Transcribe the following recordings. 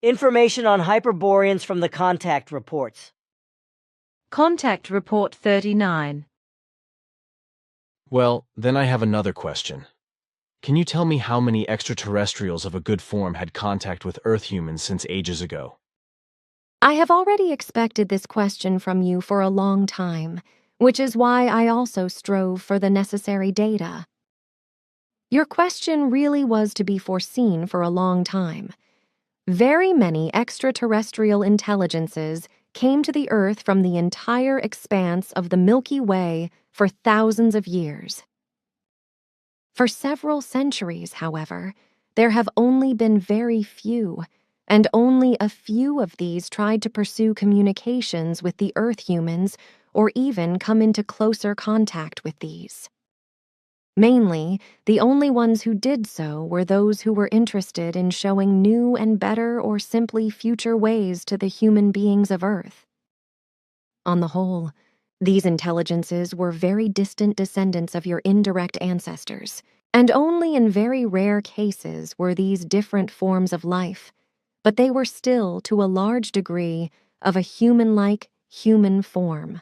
Information on Hyperboreans from the contact reports. Contact Report 39. Well, then I have another question. Can you tell me how many extraterrestrials of a good form had contact with Earth humans since ages ago? I have already expected this question from you for a long time, which is why I also strove for the necessary data. Your question really was to be foreseen for a long time. Very many extraterrestrial intelligences came to the Earth from the entire expanse of the Milky Way for thousands of years. For several centuries, however, there have only been very few, and only a few of these tried to pursue communications with the Earth humans or even come into closer contact with these. Mainly, the only ones who did so were those who were interested in showing new and better or simply future ways to the human beings of Earth. On the whole, these intelligences were very distant descendants of your indirect ancestors, and only in very rare cases were these different forms of life, but they were still, to a large degree, of a human-like human form.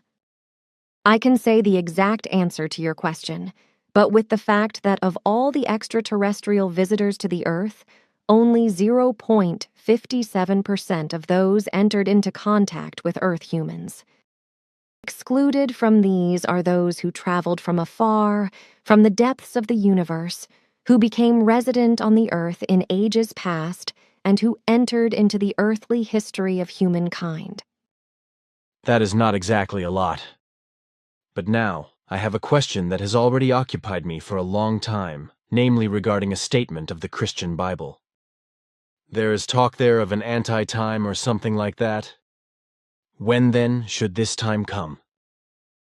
I can say the exact answer to your question, but with the fact that of all the extraterrestrial visitors to the Earth, only 0.57% of those entered into contact with Earth humans. Excluded from these are those who traveled from afar, from the depths of the universe, who became resident on the Earth in ages past, and who entered into the earthly history of humankind. That is not exactly a lot. But now, I have a question that has already occupied me for a long time, namely regarding a statement of the Christian Bible. There is talk there of an anti-time or something like that. When, then, should this time come?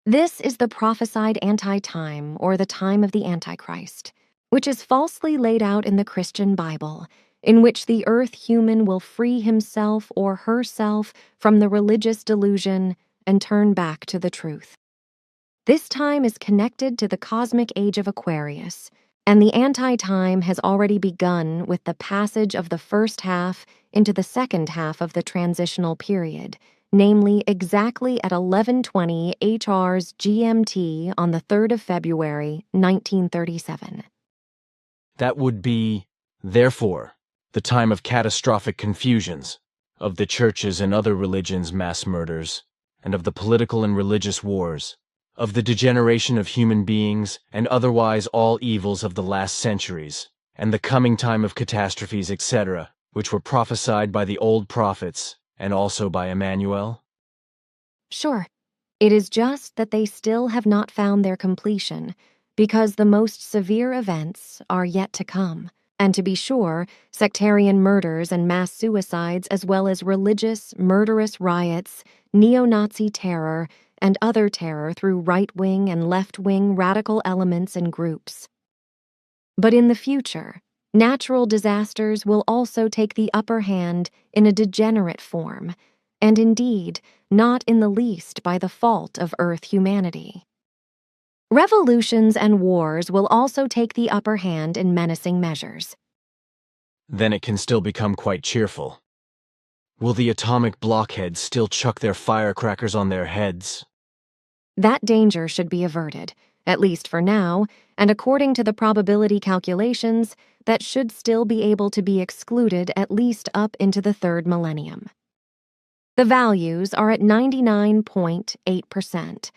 This is the prophesied anti-time, or the time of the Antichrist, which is falsely laid out in the Christian Bible, in which the Earth human will free himself or herself from the religious delusion and turn back to the truth. This time is connected to the cosmic age of Aquarius, and the anti-time has already begun with the passage of the first half into the second half of the transitional period, namely exactly at 11:20 HR's GMT on the 3rd of February, 1937. That would be, therefore, the time of catastrophic confusions, of the churches and other religions' mass murders, and of the political and religious wars, of the degeneration of human beings and otherwise all evils of the last centuries, and the coming time of catastrophes, etc., which were prophesied by the old prophets and also by Emmanuel? Sure. It is just that they still have not found their completion, because the most severe events are yet to come. And to be sure, sectarian murders and mass suicides, as well as religious, murderous riots, neo-Nazi terror, and other terror through right-wing and left-wing radical elements and groups. But in the future, natural disasters will also take the upper hand in a degenerate form, and indeed, not in the least by the fault of Earth humanity. Revolutions and wars will also take the upper hand in menacing measures. Then it can still become quite cheerful. Will the atomic blockheads still chuck their firecrackers on their heads? That danger should be averted, at least for now, and according to the probability calculations, that should still be able to be excluded at least up into the 3rd millennium. The values are at 99.8%.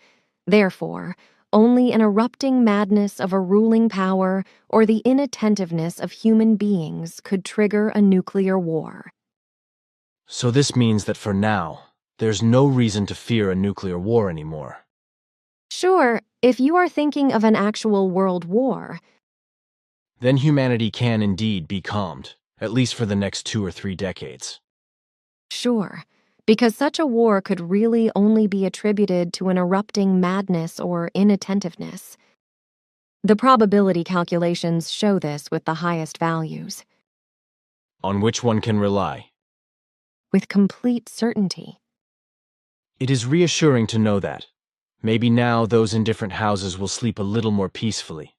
Therefore, only an erupting madness of a ruling power or the inattentiveness of human beings could trigger a nuclear war. So this means that for now, there's no reason to fear a nuclear war anymore. Sure, if you are thinking of an actual world war, then humanity can indeed be calmed, at least for the next 2 or 3 decades. Sure, because such a war could really only be attributed to an erupting madness or inattentiveness. The probability calculations show this with the highest values. On which one can rely? With complete certainty. It is reassuring to know that. Maybe now those in different houses will sleep a little more peacefully.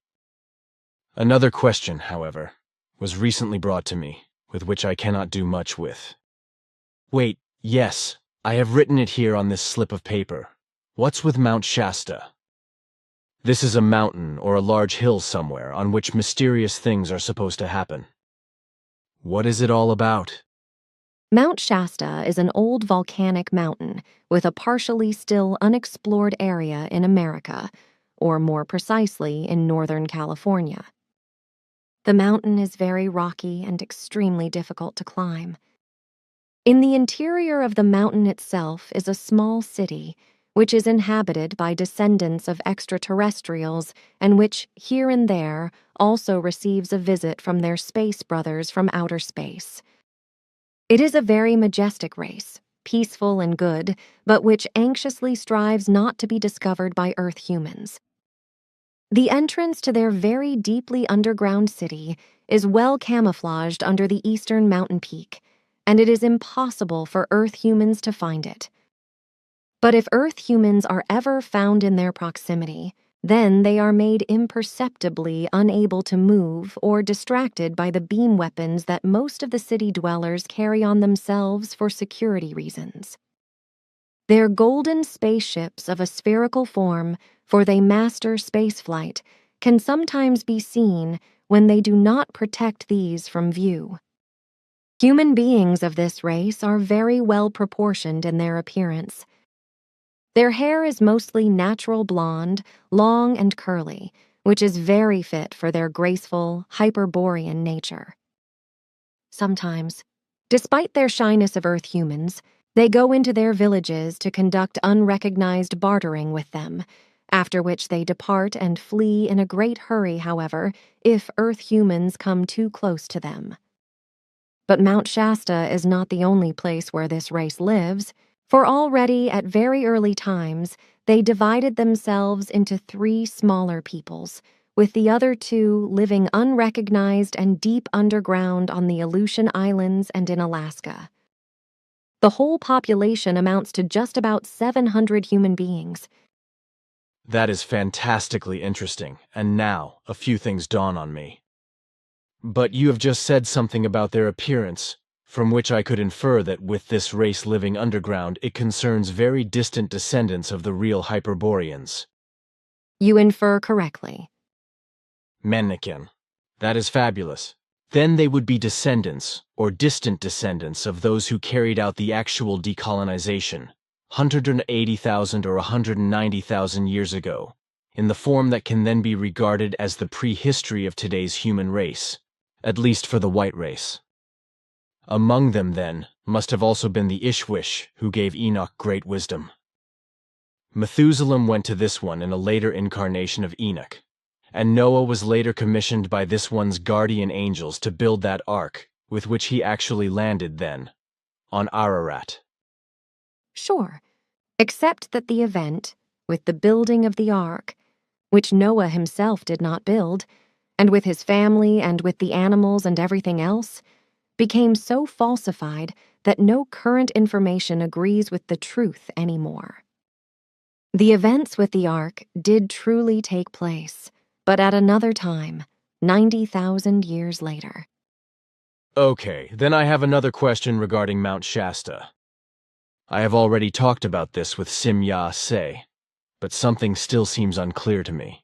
Another question, however, was recently brought to me, with which I cannot do much with. Wait, yes, I have written it here on this slip of paper. What's with Mount Shasta? This is a mountain or a large hill somewhere on which mysterious things are supposed to happen. What is it all about? Mount Shasta is an old volcanic mountain with a partially still unexplored area in America, or more precisely in Northern California. The mountain is very rocky and extremely difficult to climb. In the interior of the mountain itself is a small city, which is inhabited by descendants of extraterrestrials and which, here and there, also receives a visit from their space brothers from outer space. It is a very majestic race, peaceful and good, but which anxiously strives not to be discovered by Earth humans. The entrance to their very deeply underground city is well camouflaged under the eastern mountain peak, and it is impossible for Earth humans to find it. But if Earth humans are ever found in their proximity, then they are made imperceptibly unable to move or distracted by the beam weapons that most of the city dwellers carry on themselves for security reasons. Their golden spaceships of a spherical form, for they master spaceflight, can sometimes be seen when they do not protect these from view. Human beings of this race are very well proportioned in their appearance. Their hair is mostly natural blonde, long and curly, which is very fit for their graceful, Hyperborean nature. Sometimes, despite their shyness of Earth humans, they go into their villages to conduct unrecognized bartering with them, after which they depart and flee in a great hurry, however, if Earth humans come too close to them. But Mount Shasta is not the only place where this race lives, for already at very early times they divided themselves into 3 smaller peoples, with the other 2 living unrecognized and deep underground on the Aleutian Islands and in Alaska. The whole population amounts to just about 700 human beings. That is fantastically interesting, and now a few things dawn on me. But you have just said something about their appearance, from which I could infer that with this race living underground, it concerns very distant descendants of the real Hyperboreans. You infer correctly. Menniken. That is fabulous. Then they would be descendants, or distant descendants, of those who carried out the actual decolonization, 180,000 or 190,000 years ago, in the form that can then be regarded as the prehistory of today's human race, at least for the white race. Among them, then, must have also been the Ishwish, who gave Enoch great wisdom. Methuselah went to this one in a later incarnation of Enoch, and Noah was later commissioned by this one's guardian angels to build that ark, with which he actually landed then, on Ararat. Sure, except that the event, with the building of the ark, which Noah himself did not build, and with his family and with the animals and everything else, became so falsified that no current information agrees with the truth anymore. The events with the ark did truly take place, but at another time, 90,000 years later. Okay, then I have another question regarding Mount Shasta. I have already talked about this with Sim-Ya-Se, but something still seems unclear to me.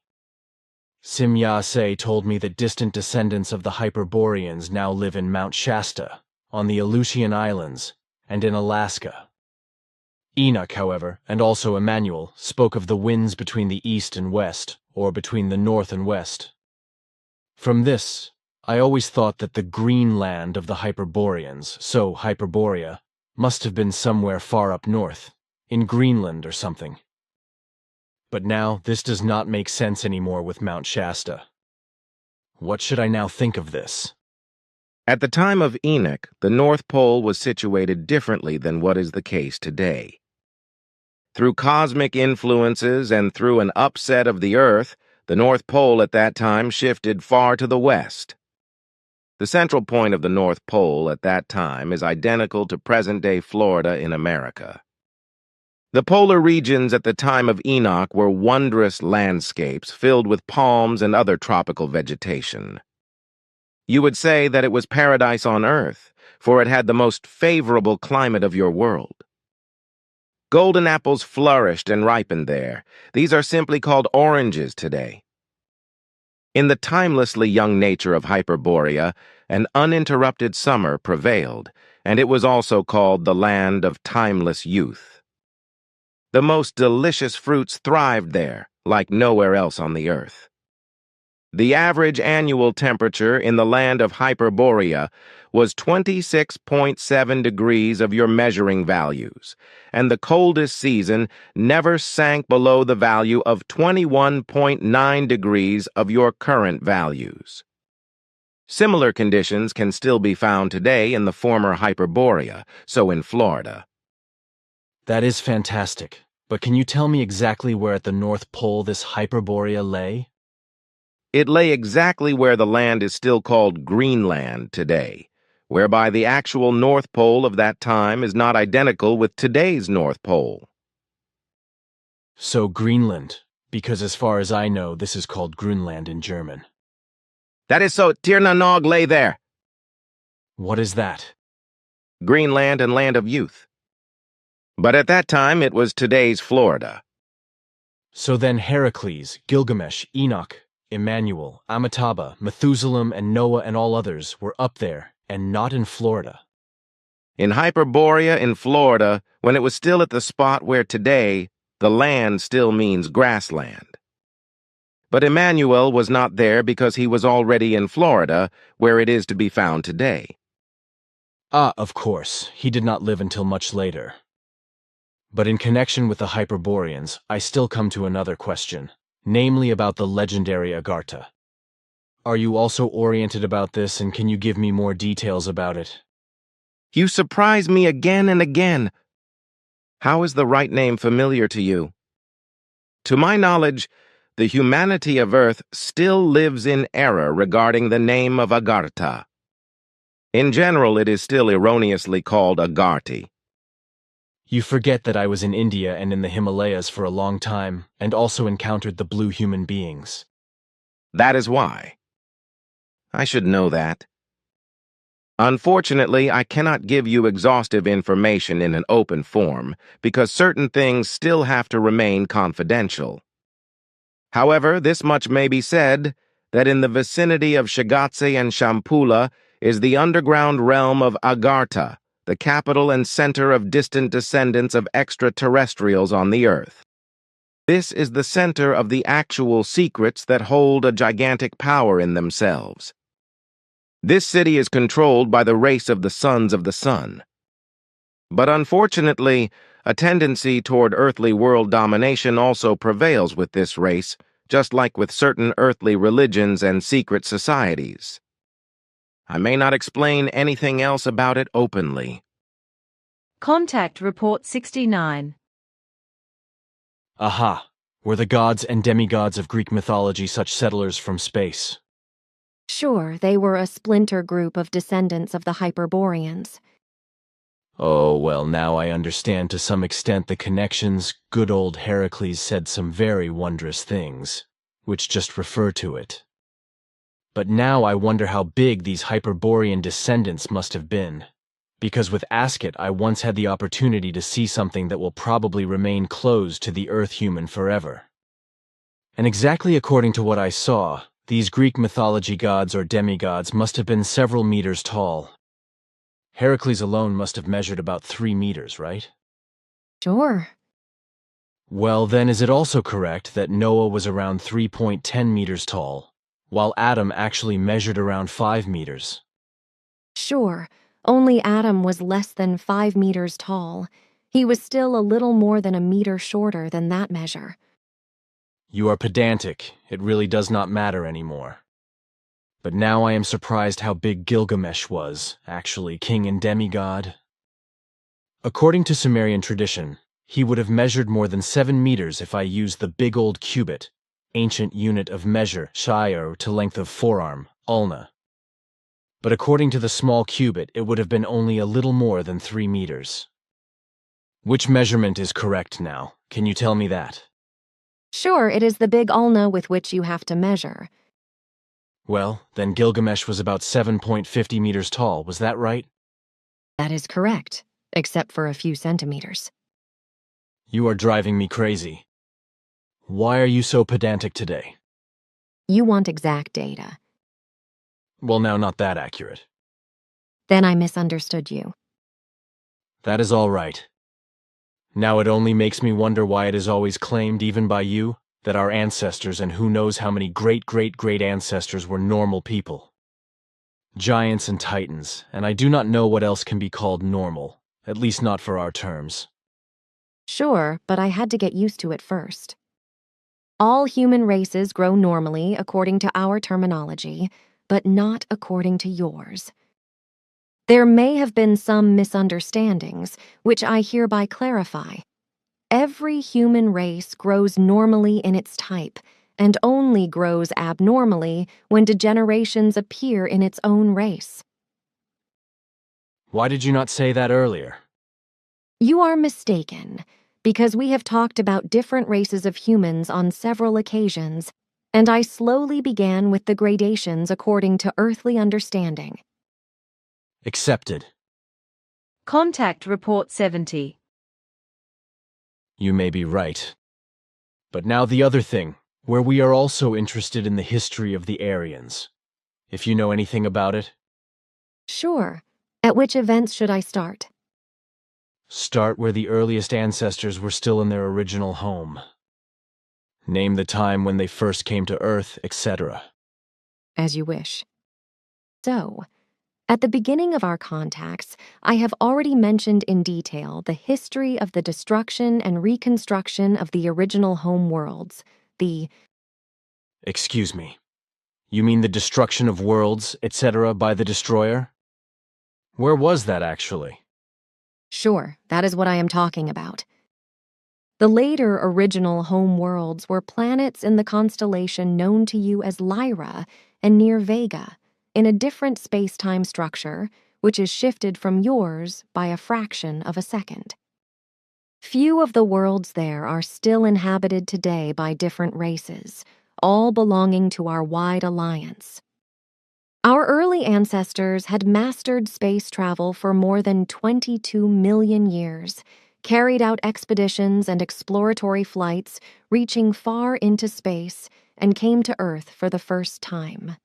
Sim-Ya-Se told me that distant descendants of the Hyperboreans now live in Mount Shasta, on the Aleutian Islands, and in Alaska. Enoch, however, and also Emmanuel, spoke of the winds between the east and west, or between the north and west. From this, I always thought that the green land of the Hyperboreans, so Hyperborea, must have been somewhere far up north, in Greenland or something. But now this does not make sense anymore with Mount Shasta. What should I now think of this? At the time of Enoch, the North Pole was situated differently than what is the case today. Through cosmic influences and through an upset of the Earth, the North Pole at that time shifted far to the west. The central point of the North Pole at that time is identical to present-day Florida in America. The polar regions at the time of Enoch were wondrous landscapes filled with palms and other tropical vegetation. You would say that it was paradise on earth, for it had the most favorable climate of your world. Golden apples flourished and ripened there. These are simply called oranges today. In the timelessly young nature of Hyperborea, an uninterrupted summer prevailed, and it was also called the land of timeless youth. The most delicious fruits thrived there, like nowhere else on the earth. The average annual temperature in the land of Hyperborea was 26.7 degrees of your measuring values, and the coldest season never sank below the value of 21.9 degrees of your current values. Similar conditions can still be found today in the former Hyperborea, so in Florida. That is fantastic, but can you tell me exactly where at the North Pole this Hyperborea lay? It lay exactly where the land is still called Greenland today, whereby the actual North Pole of that time is not identical with today's North Pole. So Greenland, because as far as I know, this is called Grunland in German. That is so. Tirnanog lay there. What is that? Greenland and land of youth. But at that time, it was today's Florida. So then Heracles, Gilgamesh, Enoch, Emmanuel, Amitabha, Methuselah, and Noah and all others were up there and not in Florida. In Hyperborea in Florida, when it was still at the spot where today the land still means grassland. But Emmanuel was not there because he was already in Florida, where it is to be found today. Ah, of course, he did not live until much later. But in connection with the Hyperboreans, I still come to another question, namely about the legendary Agartha. Are you also oriented about this, and can you give me more details about it? You surprise me again and again. How is the right name familiar to you? To my knowledge, the humanity of Earth still lives in error regarding the name of Agartha. In general, it is still erroneously called Agarthi. You forget that I was in India and in the Himalayas for a long time, and also encountered the blue human beings. That is why. I should know that. Unfortunately, I cannot give you exhaustive information in an open form because certain things still have to remain confidential. However, this much may be said, that in the vicinity of Shigatse and Shampula is the underground realm of Agartha, the capital and center of distant descendants of extraterrestrials on the Earth. This is the center of the actual secrets that hold a gigantic power in themselves. This city is controlled by the race of the Sons of the Sun. But unfortunately, a tendency toward earthly world domination also prevails with this race, just like with certain earthly religions and secret societies. I may not explain anything else about it openly. Contact Report 69. Aha! Were the gods and demigods of Greek mythology such settlers from space? Sure, they were a splinter group of descendants of the Hyperboreans. Oh, well, now I understand to some extent the connections. Good old Heracles said some very wondrous things, which just refer to it. But now I wonder how big these Hyperborean descendants must have been, because with Ascot I once had the opportunity to see something that will probably remain closed to the Earth human forever. And exactly according to what I saw, these Greek mythology gods or demigods must have been several meters tall. Heracles alone must have measured about 3 meters, right? Sure. Well, then is it also correct that Noah was around 3.10 meters tall, while Adam actually measured around 5 meters? Sure. Only Adam was less than 5 meters tall. He was still a little more than a meter shorter than that measure. You are pedantic. It really does not matter anymore. But now I am surprised how big Gilgamesh was, actually, king and demigod. According to Sumerian tradition, he would have measured more than 7 meters if I used the big old cubit, ancient unit of measure, shire to length of forearm, ulna. But according to the small cubit, it would have been only a little more than 3 meters. Which measurement is correct now? Can you tell me that? Sure, it is the big ulna with which you have to measure. Well, then Gilgamesh was about 7.50 meters tall, was that right? That is correct, except for a few centimeters. You are driving me crazy. Why are you so pedantic today? You want exact data. Well, now, not that accurate. Then I misunderstood you. That is all right. Now it only makes me wonder why it is always claimed, even by you, that our ancestors and who knows how many great-great-great ancestors were normal people. Giants and titans, and I do not know what else can be called normal, at least not for our terms. Sure, but I had to get used to it first. All human races grow normally according to our terminology, but not according to yours. There may have been some misunderstandings, which I hereby clarify. Every human race grows normally in its type, and only grows abnormally when degenerations appear in its own race. Why did you not say that earlier? You are mistaken, because we have talked about different races of humans on several occasions, and I slowly began with the gradations according to earthly understanding. Accepted. Contact Report 70. You may be right. But now the other thing, where we are also interested in the history of the Aryans. If you know anything about it? Sure. At which events should I start? Start where the earliest ancestors were still in their original home. Name the time when they first came to Earth, etc. As you wish. So, at the beginning of our contacts, I have already mentioned in detail the history of the destruction and reconstruction of the original home worlds, the... Excuse me. You mean the destruction of worlds, etc. by the Destroyer? Where was that, actually? Sure, that is what I am talking about. The later original home worlds were planets in the constellation known to you as Lyra and near Vega, in a different space-time structure, which is shifted from yours by a fraction of a second. Few of the worlds there are still inhabited today by different races, all belonging to our wide alliance. Our early ancestors had mastered space travel for more than 22 million years, carried out expeditions and exploratory flights, reaching far into space, and came to Earth for the first time.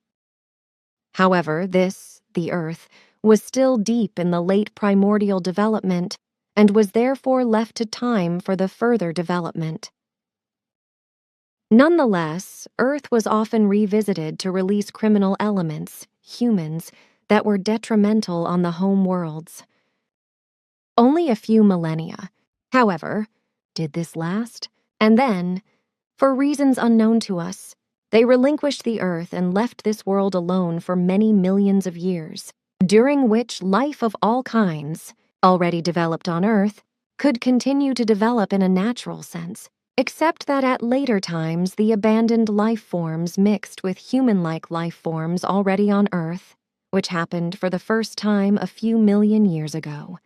However, the Earth, was still deep in the late primordial development and was therefore left to time for the further development. Nonetheless, Earth was often revisited to release criminal elements, humans, that were detrimental on the home worlds. Only a few millennia, however, did this last, and then, for reasons unknown to us, they relinquished the Earth and left this world alone for many millions of years, during which life of all kinds, already developed on Earth, could continue to develop in a natural sense, except that at later times the abandoned life forms mixed with human-like life forms already on Earth, which happened for the first time a few million years ago.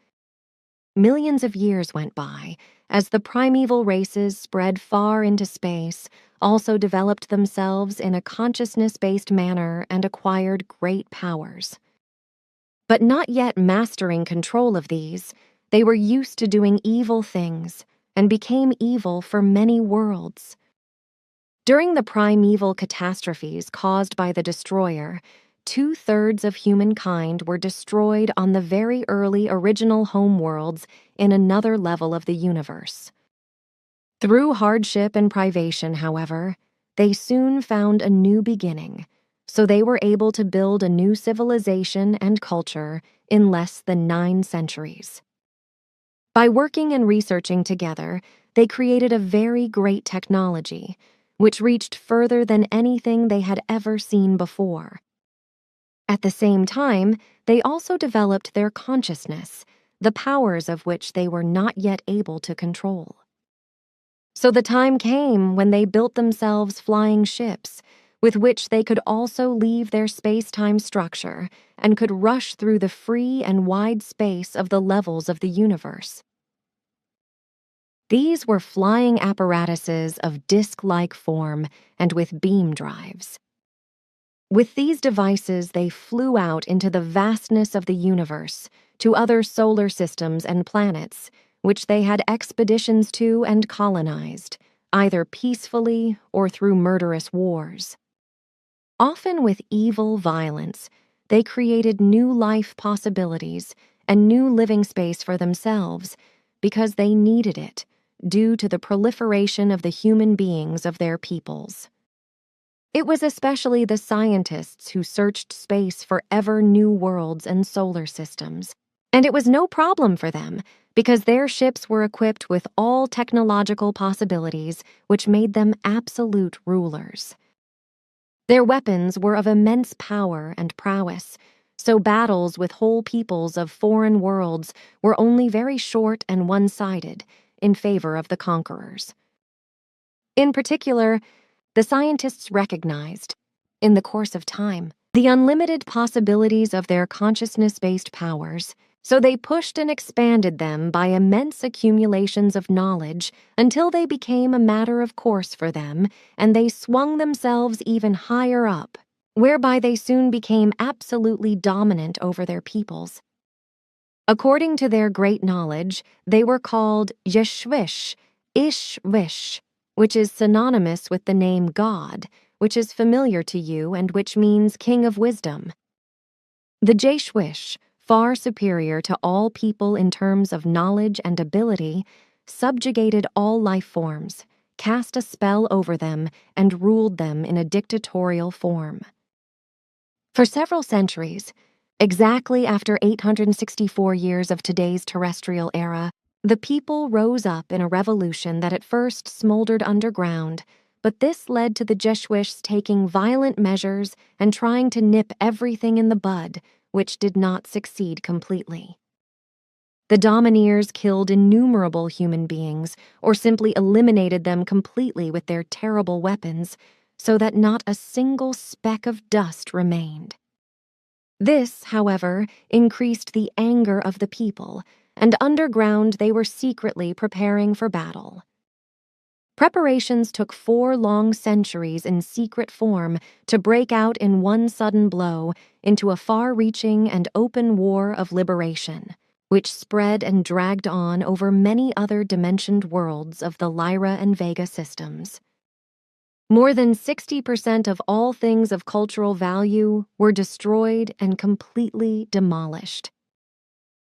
Millions of years went by as the primeval races spread far into space, also developed themselves in a consciousness-based manner and acquired great powers. But not yet mastering control of these, they were used to doing evil things and became evil for many worlds. During the primeval catastrophes caused by the Destroyer, 2/3 of humankind were destroyed on the very early original homeworlds in another level of the universe. Through hardship and privation, however, they soon found a new beginning, so they were able to build a new civilization and culture in less than 9 centuries. By working and researching together, they created a very great technology, which reached further than anything they had ever seen before. At the same time, they also developed their consciousness, the powers of which they were not yet able to control. So the time came when they built themselves flying ships, with which they could also leave their space-time structure and could rush through the free and wide space of the levels of the universe. These were flying apparatuses of disc-like form and with beam drives. With these devices, they flew out into the vastness of the universe, to other solar systems and planets, which they had expeditions to and colonized, either peacefully or through murderous wars. Often with evil violence, they created new life possibilities and new living space for themselves because they needed it due to the proliferation of the human beings of their peoples. It was especially the scientists who searched space for ever new worlds and solar systems, and it was no problem for them because their ships were equipped with all technological possibilities which made them absolute rulers. Their weapons were of immense power and prowess, so battles with whole peoples of foreign worlds were only very short and one-sided in favor of the conquerors. In particular, the scientists recognized, in the course of time, the unlimited possibilities of their consciousness-based powers, so they pushed and expanded them by immense accumulations of knowledge until they became a matter of course for them, and they swung themselves even higher up, whereby they soon became absolutely dominant over their peoples. According to their great knowledge, they were called Yeshwish, Ishwish, which is synonymous with the name God, which is familiar to you and which means King of Wisdom. The Jeshwish, far superior to all people in terms of knowledge and ability, subjugated all life forms, cast a spell over them, and ruled them in a dictatorial form. For several centuries, exactly after 864 years of today's terrestrial era, the people rose up in a revolution that at first smoldered underground, but this led to the Jeshwish taking violent measures and trying to nip everything in the bud, which did not succeed completely. The Domineers killed innumerable human beings or simply eliminated them completely with their terrible weapons, so that not a single speck of dust remained. This, however, increased the anger of the people, and underground they were secretly preparing for battle. Preparations took 4 long centuries in secret form to break out in one sudden blow into a far-reaching and open war of liberation, which spread and dragged on over many other dimensioned worlds of the Lyra and Vega systems. More than 60% of all things of cultural value were destroyed and completely demolished.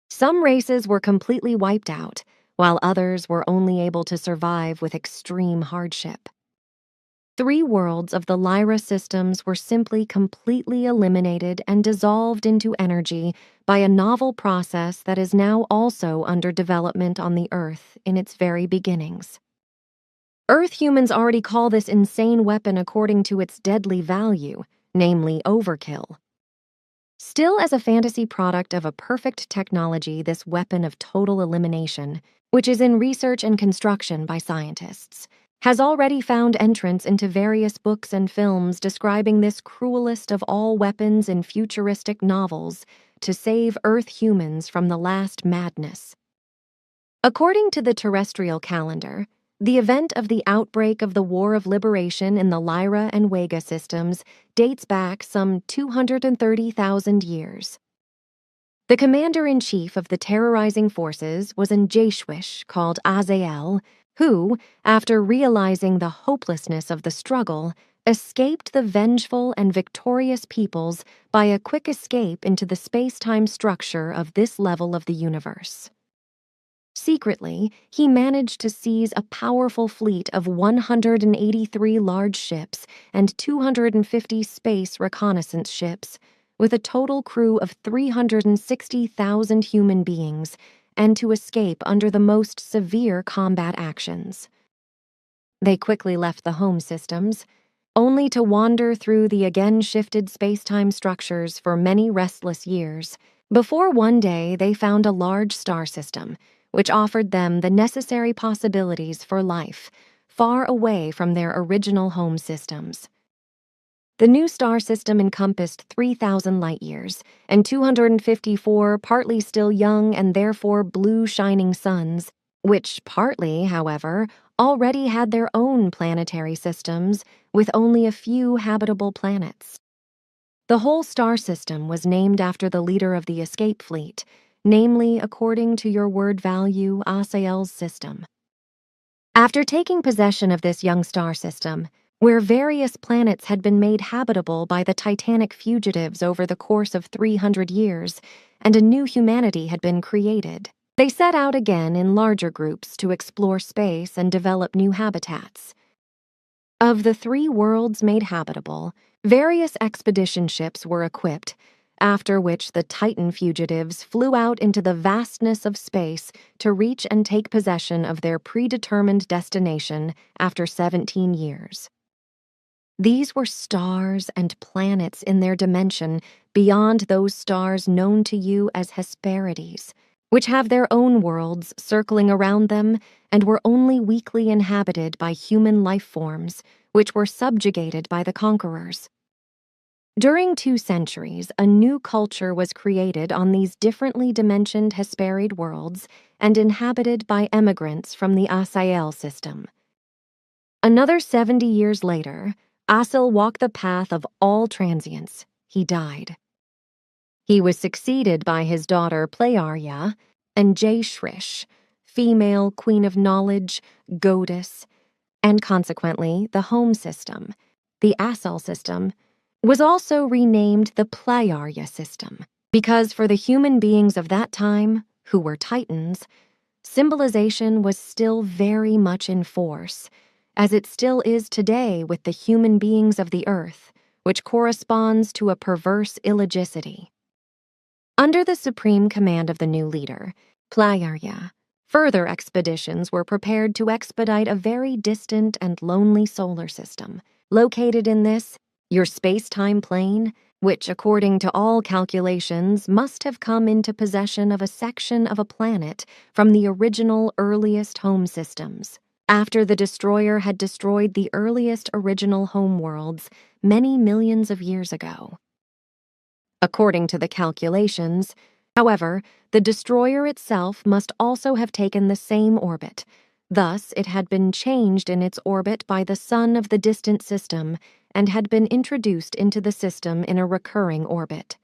Some races were completely wiped out, while others were only able to survive with extreme hardship. 3 worlds of the Lyra systems were simply completely eliminated and dissolved into energy by a novel process that is now also under development on the Earth in its very beginnings. Earth humans already call this insane weapon according to its deadly value, namely overkill. Still as a fantasy product of a perfect technology, this weapon of total elimination, which is in research and construction by scientists, has already found entrance into various books and films describing this cruelest of all weapons in futuristic novels to save Earth humans from the last madness. According to the terrestrial calendar, the event of the outbreak of the War of Liberation in the Lyra and Vega systems dates back some 230,000 years. The commander-in-chief of the terrorizing forces was an Jeshwish called Azael, who, after realizing the hopelessness of the struggle, escaped the vengeful and victorious peoples by a quick escape into the space-time structure of this level of the universe. Secretly, he managed to seize a powerful fleet of 183 large ships and 250 space reconnaissance ships, with a total crew of 360,000 human beings, and to escape under the most severe combat actions. They quickly left the home systems, only to wander through the again-shifted space-time structures for many restless years, before one day they found a large star system, which offered them the necessary possibilities for life, far away from their original home systems. The new star system encompassed 3,000 light-years and 254 partly still young and therefore blue shining suns, which partly, however, already had their own planetary systems with only a few habitable planets. The whole star system was named after the leader of the escape fleet, namely, according to your word value, Asael's system. After taking possession of this young star system, where various planets had been made habitable by the Titanic fugitives over the course of 300 years, and a new humanity had been created, they set out again in larger groups to explore space and develop new habitats. Of the 3 worlds made habitable, various expedition ships were equipped, after which the Titan fugitives flew out into the vastness of space to reach and take possession of their predetermined destination after 17 years. These were stars and planets in their dimension beyond those stars known to you as Hesperides, which have their own worlds circling around them and were only weakly inhabited by human life forms, which were subjugated by the conquerors. During 2 centuries, a new culture was created on these differently dimensioned Hesperid worlds and inhabited by emigrants from the Asael system. Another 70 years later, Asil walked the path of all transience. He died. He was succeeded by his daughter Plearya and Jayshrish, female queen of knowledge, goddess, and consequently the home system, the Asil system, was also renamed the Plearya system, because for the human beings of that time, who were Titans, symbolization was still very much in force, as it still is today with the human beings of the earth, which corresponds to a perverse illogicity. Under the supreme command of the new leader, Plearya, further expeditions were prepared to expedite a very distant and lonely solar system, located in this, your space-time plane, which, according to all calculations, must have come into possession of a section of a planet from the original earliest home systems, after the destroyer had destroyed the earliest original home worlds many millions of years ago. According to the calculations, however, the destroyer itself must also have taken the same orbit. Thus, it had been changed in its orbit by the sun of the distant system and had been introduced into the system in a recurring orbit.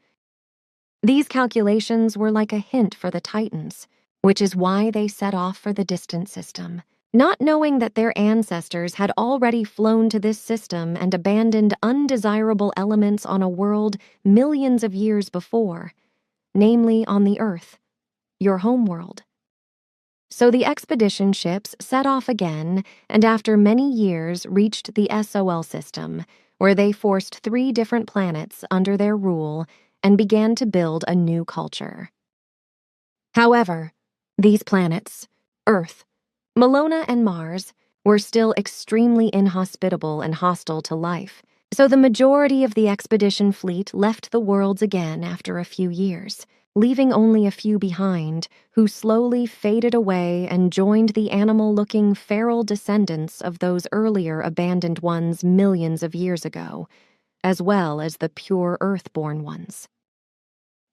These calculations were like a hint for the Titans, which is why they set off for the distant system, not knowing that their ancestors had already flown to this system and abandoned undesirable elements on a world millions of years before, namely on the Earth, your homeworld. So the expedition ships set off again and after many years reached the SOL system, where they forced 3 different planets under their rule and began to build a new culture. However, these planets, Earth, Melona and Mars, were still extremely inhospitable and hostile to life, so the majority of the expedition fleet left the worlds again after a few years, leaving only a few behind, who slowly faded away and joined the animal-looking feral descendants of those earlier abandoned ones millions of years ago, as well as the pure Earth-born ones.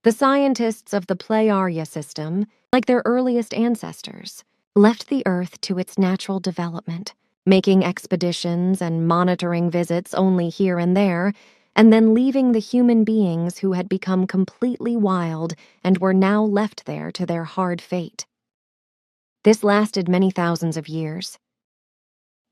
The scientists of the Plearya system, like their earliest ancestors, left the Earth to its natural development, making expeditions and monitoring visits only here and there, and then leaving the human beings who had become completely wild and were now left there to their hard fate. This lasted many thousands of years.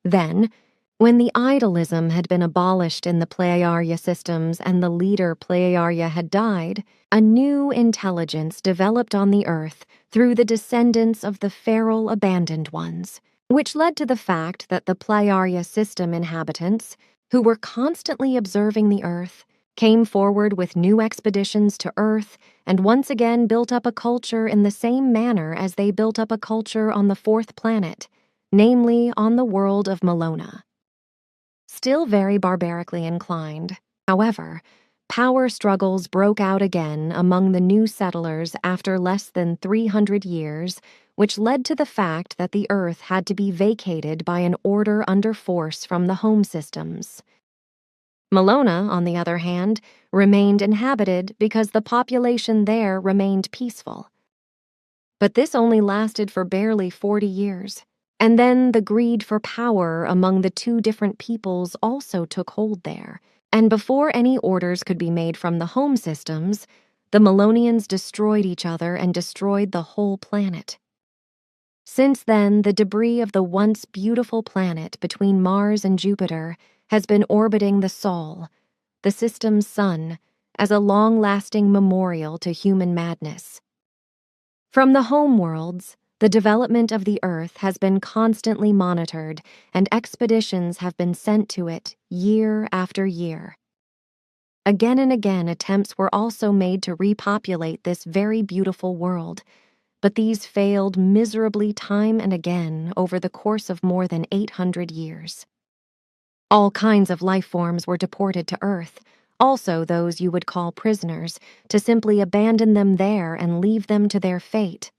Then, when the idolism had been abolished in the Plearya systems and the leader Plearya had died, a new intelligence developed on the Earth through the descendants of the feral abandoned ones, which led to the fact that the Plearya system inhabitants, who were constantly observing the Earth, came forward with new expeditions to Earth and once again built up a culture in the same manner as they built up a culture on the 4th planet, namely on the world of Melona. Still very barbarically inclined, however, power struggles broke out again among the new settlers after less than 300 years, which led to the fact that the Earth had to be vacated by an order under force from the home systems. Melona, on the other hand, remained inhabited because the population there remained peaceful. But this only lasted for barely 40 years, and then the greed for power among the 2 different peoples also took hold there, And before any orders could be made from the home systems, the Melonians destroyed each other and destroyed the whole planet. Since then, the debris of the once beautiful planet between Mars and Jupiter has been orbiting the Sol, the system's sun, as a long-lasting memorial to human madness. From the home worlds, the development of the Earth has been constantly monitored, and expeditions have been sent to it year after year. Again and again, attempts were also made to repopulate this very beautiful world, but these failed miserably time and again over the course of more than 800 years. All kinds of life forms were deported to Earth, also those you would call prisoners, to simply abandon them there and leave them to their fate.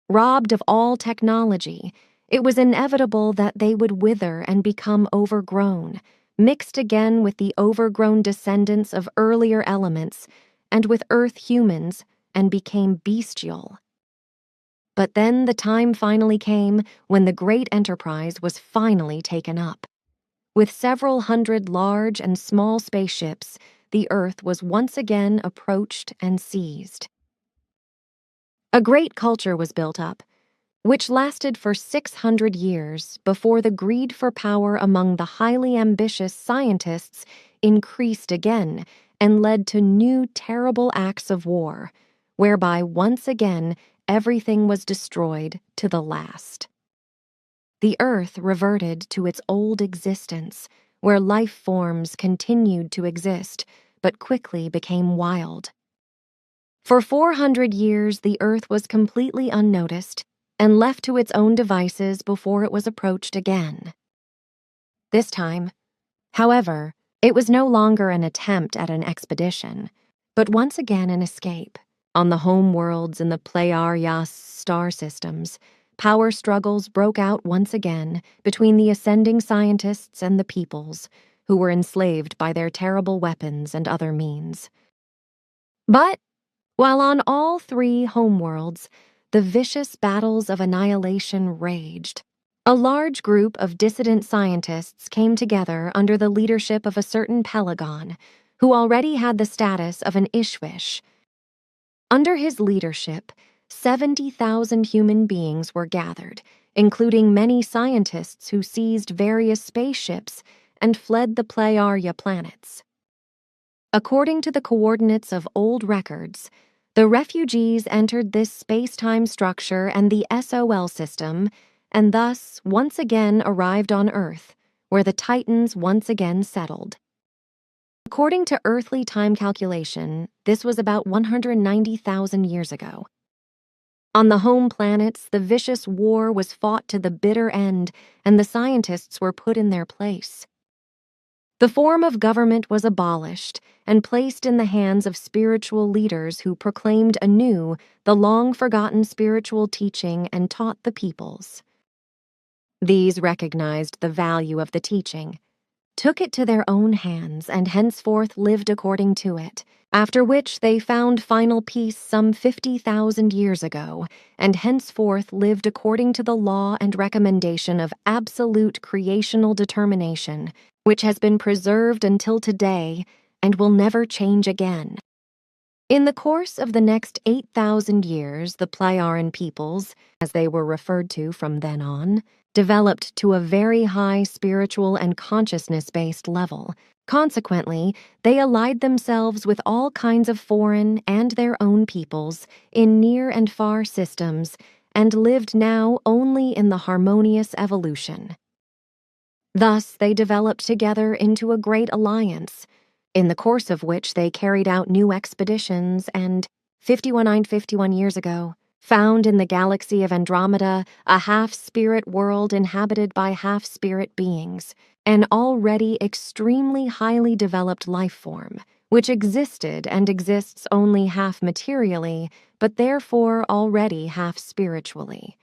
Robbed of all technology, it was inevitable that they would wither and become overgrown, mixed again with the overgrown descendants of earlier elements and with Earth humans, and became bestial. But then the time finally came when the great enterprise was finally taken up. With several hundred large and small spaceships, the Earth was once again approached and seized. A great culture was built up, which lasted for 600 years before the greed for power among the highly ambitious scientists increased again and led to new terrible acts of war, whereby once again everything was destroyed to the last. The Earth reverted to its old existence, where life forms continued to exist, but quickly became wild. For 400 years, the Earth was completely unnoticed and left to its own devices before it was approached again. This time, however, it was no longer an attempt at an expedition, but once again an escape. On the home worlds in the Pleiades star systems, power struggles broke out once again between the ascending scientists and the peoples, who were enslaved by their terrible weapons and other means. But, while on all three homeworlds, the vicious battles of annihilation raged, a large group of dissident scientists came together under the leadership of a certain Pelagon, who already had the status of an Ishwish. Under his leadership, 70,000 human beings were gathered, including many scientists who seized various spaceships and fled the Plejaria planets. According to the coordinates of old records, the refugees entered this space-time structure and the SOL system, and thus once again arrived on Earth, where the Titans once again settled. According to earthly time calculation, this was about 190,000 years ago. On the home planets, the vicious war was fought to the bitter end, and the scientists were put in their place. The form of government was abolished and placed in the hands of spiritual leaders who proclaimed anew the long-forgotten spiritual teaching and taught the peoples. These recognized the value of the teaching, took it to their own hands, and henceforth lived according to it, after which they found final peace some 50,000 years ago, and henceforth lived according to the law and recommendation of absolute creational determination, which has been preserved until today and will never change again. In the course of the next 8,000 years, the Pleiaran peoples, as they were referred to from then on, developed to a very high spiritual and consciousness-based level. Consequently, they allied themselves with all kinds of foreign and their own peoples in near and far systems, and lived now only in the harmonious evolution. Thus, they developed together into a great alliance, in the course of which they carried out new expeditions and, 51 years ago, found in the galaxy of Andromeda a half-spirit world inhabited by half-spirit beings, an already extremely highly developed life form, which existed and exists only half-materially, but therefore already half-spiritually.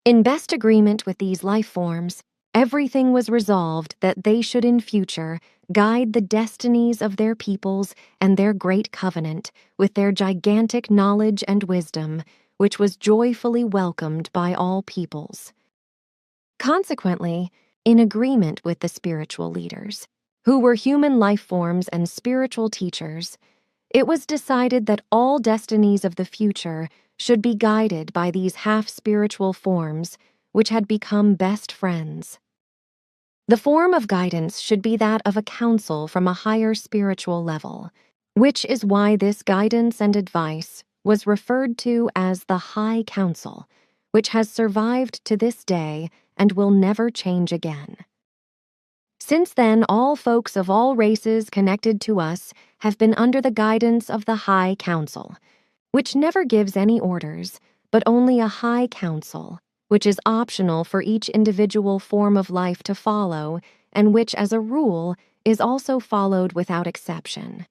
In best agreement with these life forms, everything was resolved that they should in future guide the destinies of their peoples and their great covenant with their gigantic knowledge and wisdom, which was joyfully welcomed by all peoples. Consequently, in agreement with the spiritual leaders, who were human life forms and spiritual teachers, it was decided that all destinies of the future should be guided by these half-spiritual forms, which had become best friends. The form of guidance should be that of a counsel from a higher spiritual level, which is why this guidance and advice was referred to as the High Council, which has survived to this day and will never change again. Since then, all folks of all races connected to us have been under the guidance of the High Council, which never gives any orders, but only a High Council, which is optional for each individual form of life to follow, and which, as a rule, is also followed without exception.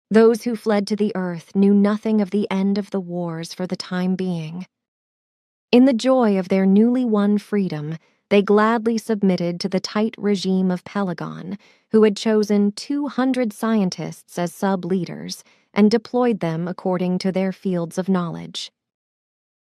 Those who fled to the earth knew nothing of the end of the wars for the time being. In the joy of their newly won freedom, they gladly submitted to the tight regime of Pelagon, who had chosen 200 scientists as sub-leaders and deployed them according to their fields of knowledge.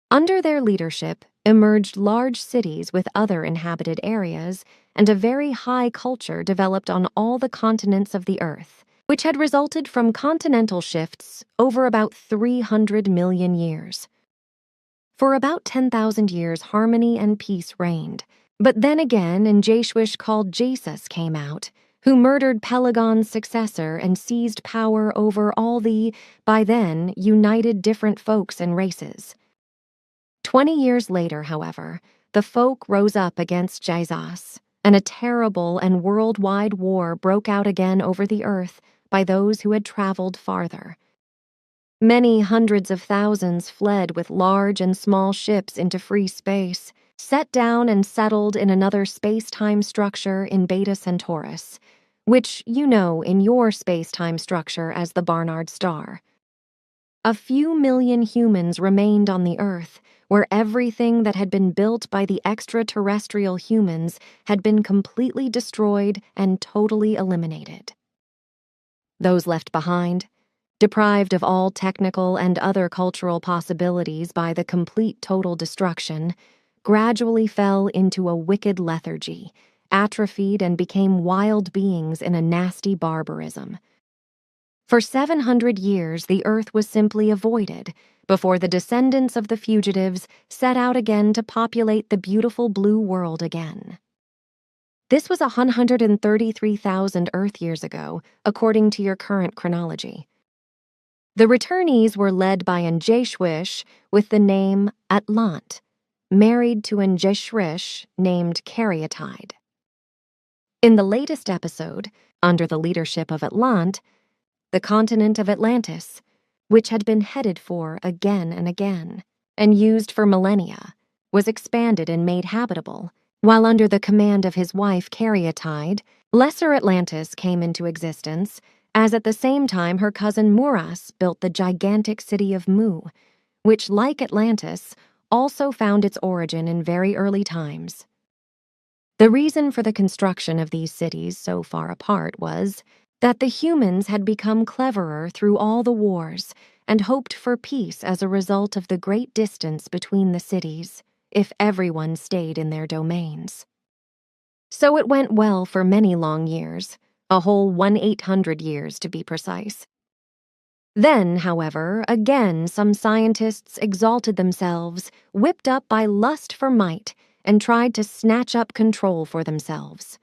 Under their leadership emerged large cities with other inhabited areas, and a very high culture developed on all the continents of the earth, which had resulted from continental shifts over about 300 million years. For about 10,000 years, harmony and peace reigned. But then again, an Jeshwish called Jesus came out, who murdered Pelagon's successor and seized power over all the, by then, united different folks and races. 20 years later, however, the folk rose up against Jesus, and a terrible and worldwide war broke out again over the earth by those who had traveled farther. Many hundreds of thousands fled with large and small ships into free space, set down and settled in another space-time structure in Beta Centaurus, which you know in your space-time structure as the Barnard Star. A few million humans remained on the Earth, where everything that had been built by the extraterrestrial humans had been completely destroyed and totally eliminated. Those left behind, deprived of all technical and other cultural possibilities by the complete total destruction, gradually fell into a wicked lethargy, atrophied and became wild beings in a nasty barbarism. For 700 years, the earth was simply avoided before the descendants of the fugitives set out again to populate the beautiful blue world again. This was 133,000 Earth years ago, according to your current chronology. The returnees were led by an Jeshwish with the name Atlant, married to an Jeshrish named Caryatide. In the latest episode, under the leadership of Atlant, the continent of Atlantis, which had been headed for again and again, and used for millennia, was expanded and made habitable, while under the command of his wife Caryatide, Lesser Atlantis came into existence, as at the same time her cousin Muras built the gigantic city of Mu, which, like Atlantis, also found its origin in very early times. The reason for the construction of these cities so far apart was that the humans had become cleverer through all the wars and hoped for peace as a result of the great distance between the cities, if everyone stayed in their domains. So it went well for many long years, a whole 1,800 years to be precise. Then, however, again some scientists exalted themselves, whipped up by lust for might, and tried to snatch up control for themselves.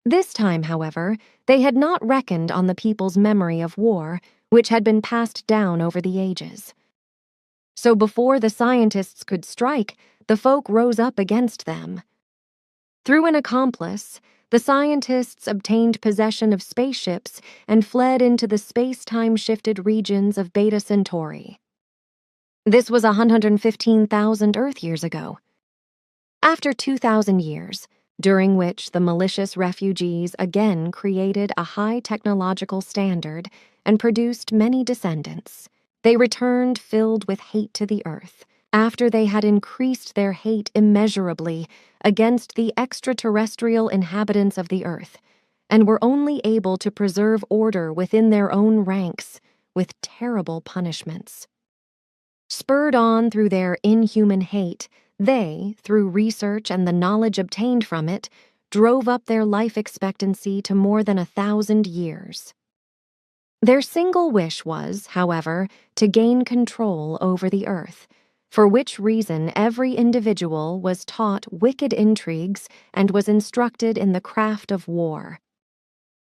This time, however, they had not reckoned on the people's memory of war, which had been passed down over the ages. So before the scientists could strike, the folk rose up against them. Through an accomplice, the scientists obtained possession of spaceships and fled into the space-time-shifted regions of Beta Centauri. This was 115,000 Earth years ago. After 2,000 years, during which the malicious refugees again created a high technological standard and produced many descendants, they returned filled with hate to the earth, after they had increased their hate immeasurably against the extraterrestrial inhabitants of the earth, and were only able to preserve order within their own ranks with terrible punishments. Spurred on through their inhuman hate, they, through research and the knowledge obtained from it, drove up their life expectancy to more than 1,000 years. Their single wish was, however, to gain control over the earth, for which reason every individual was taught wicked intrigues and was instructed in the craft of war.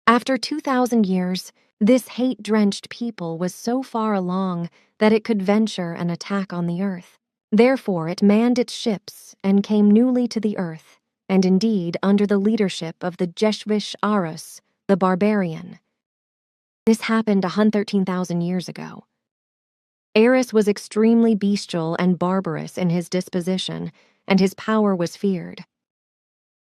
After 2,000 years, this hate-drenched people was so far along that it could venture an attack on the earth. Therefore, it manned its ships and came newly to the earth, and indeed under the leadership of the Jeshwish Arus, the barbarian. This happened 113,000 years ago. Eris was extremely bestial and barbarous in his disposition, and his power was feared.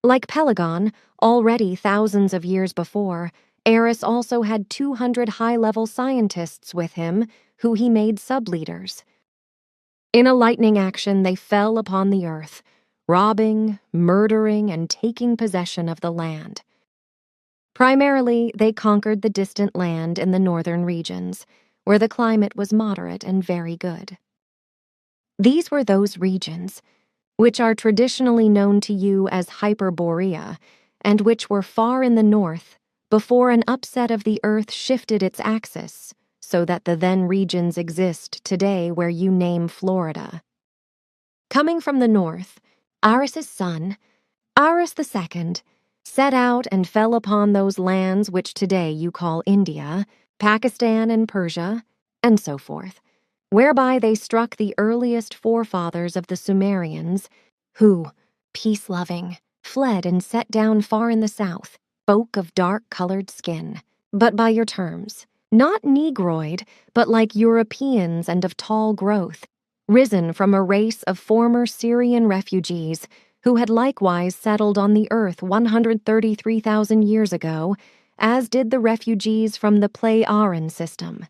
Like Pelagon, already thousands of years before, Eris also had 200 high-level scientists with him, who he made sub-leaders. In a lightning action, they fell upon the earth, robbing, murdering, and taking possession of the land. Primarily, they conquered the distant land in the northern regions, where the climate was moderate and very good. These were those regions, which are traditionally known to you as Hyperborea, and which were far in the north, before an upset of the earth shifted its axis, so that the then regions exist today where you name Florida. Coming from the north, Aris's son, Aris II, set out and fell upon those lands which today you call India, Pakistan and Persia, and so forth, whereby they struck the earliest forefathers of the Sumerians, who, peace-loving, fled and set down far in the south, folk of dark-colored skin, but by your terms, not Negroid, but like Europeans and of tall growth, risen from a race of former Syrian refugees who had likewise settled on the earth 133,000 years ago, as did the refugees from the Pleiadian system.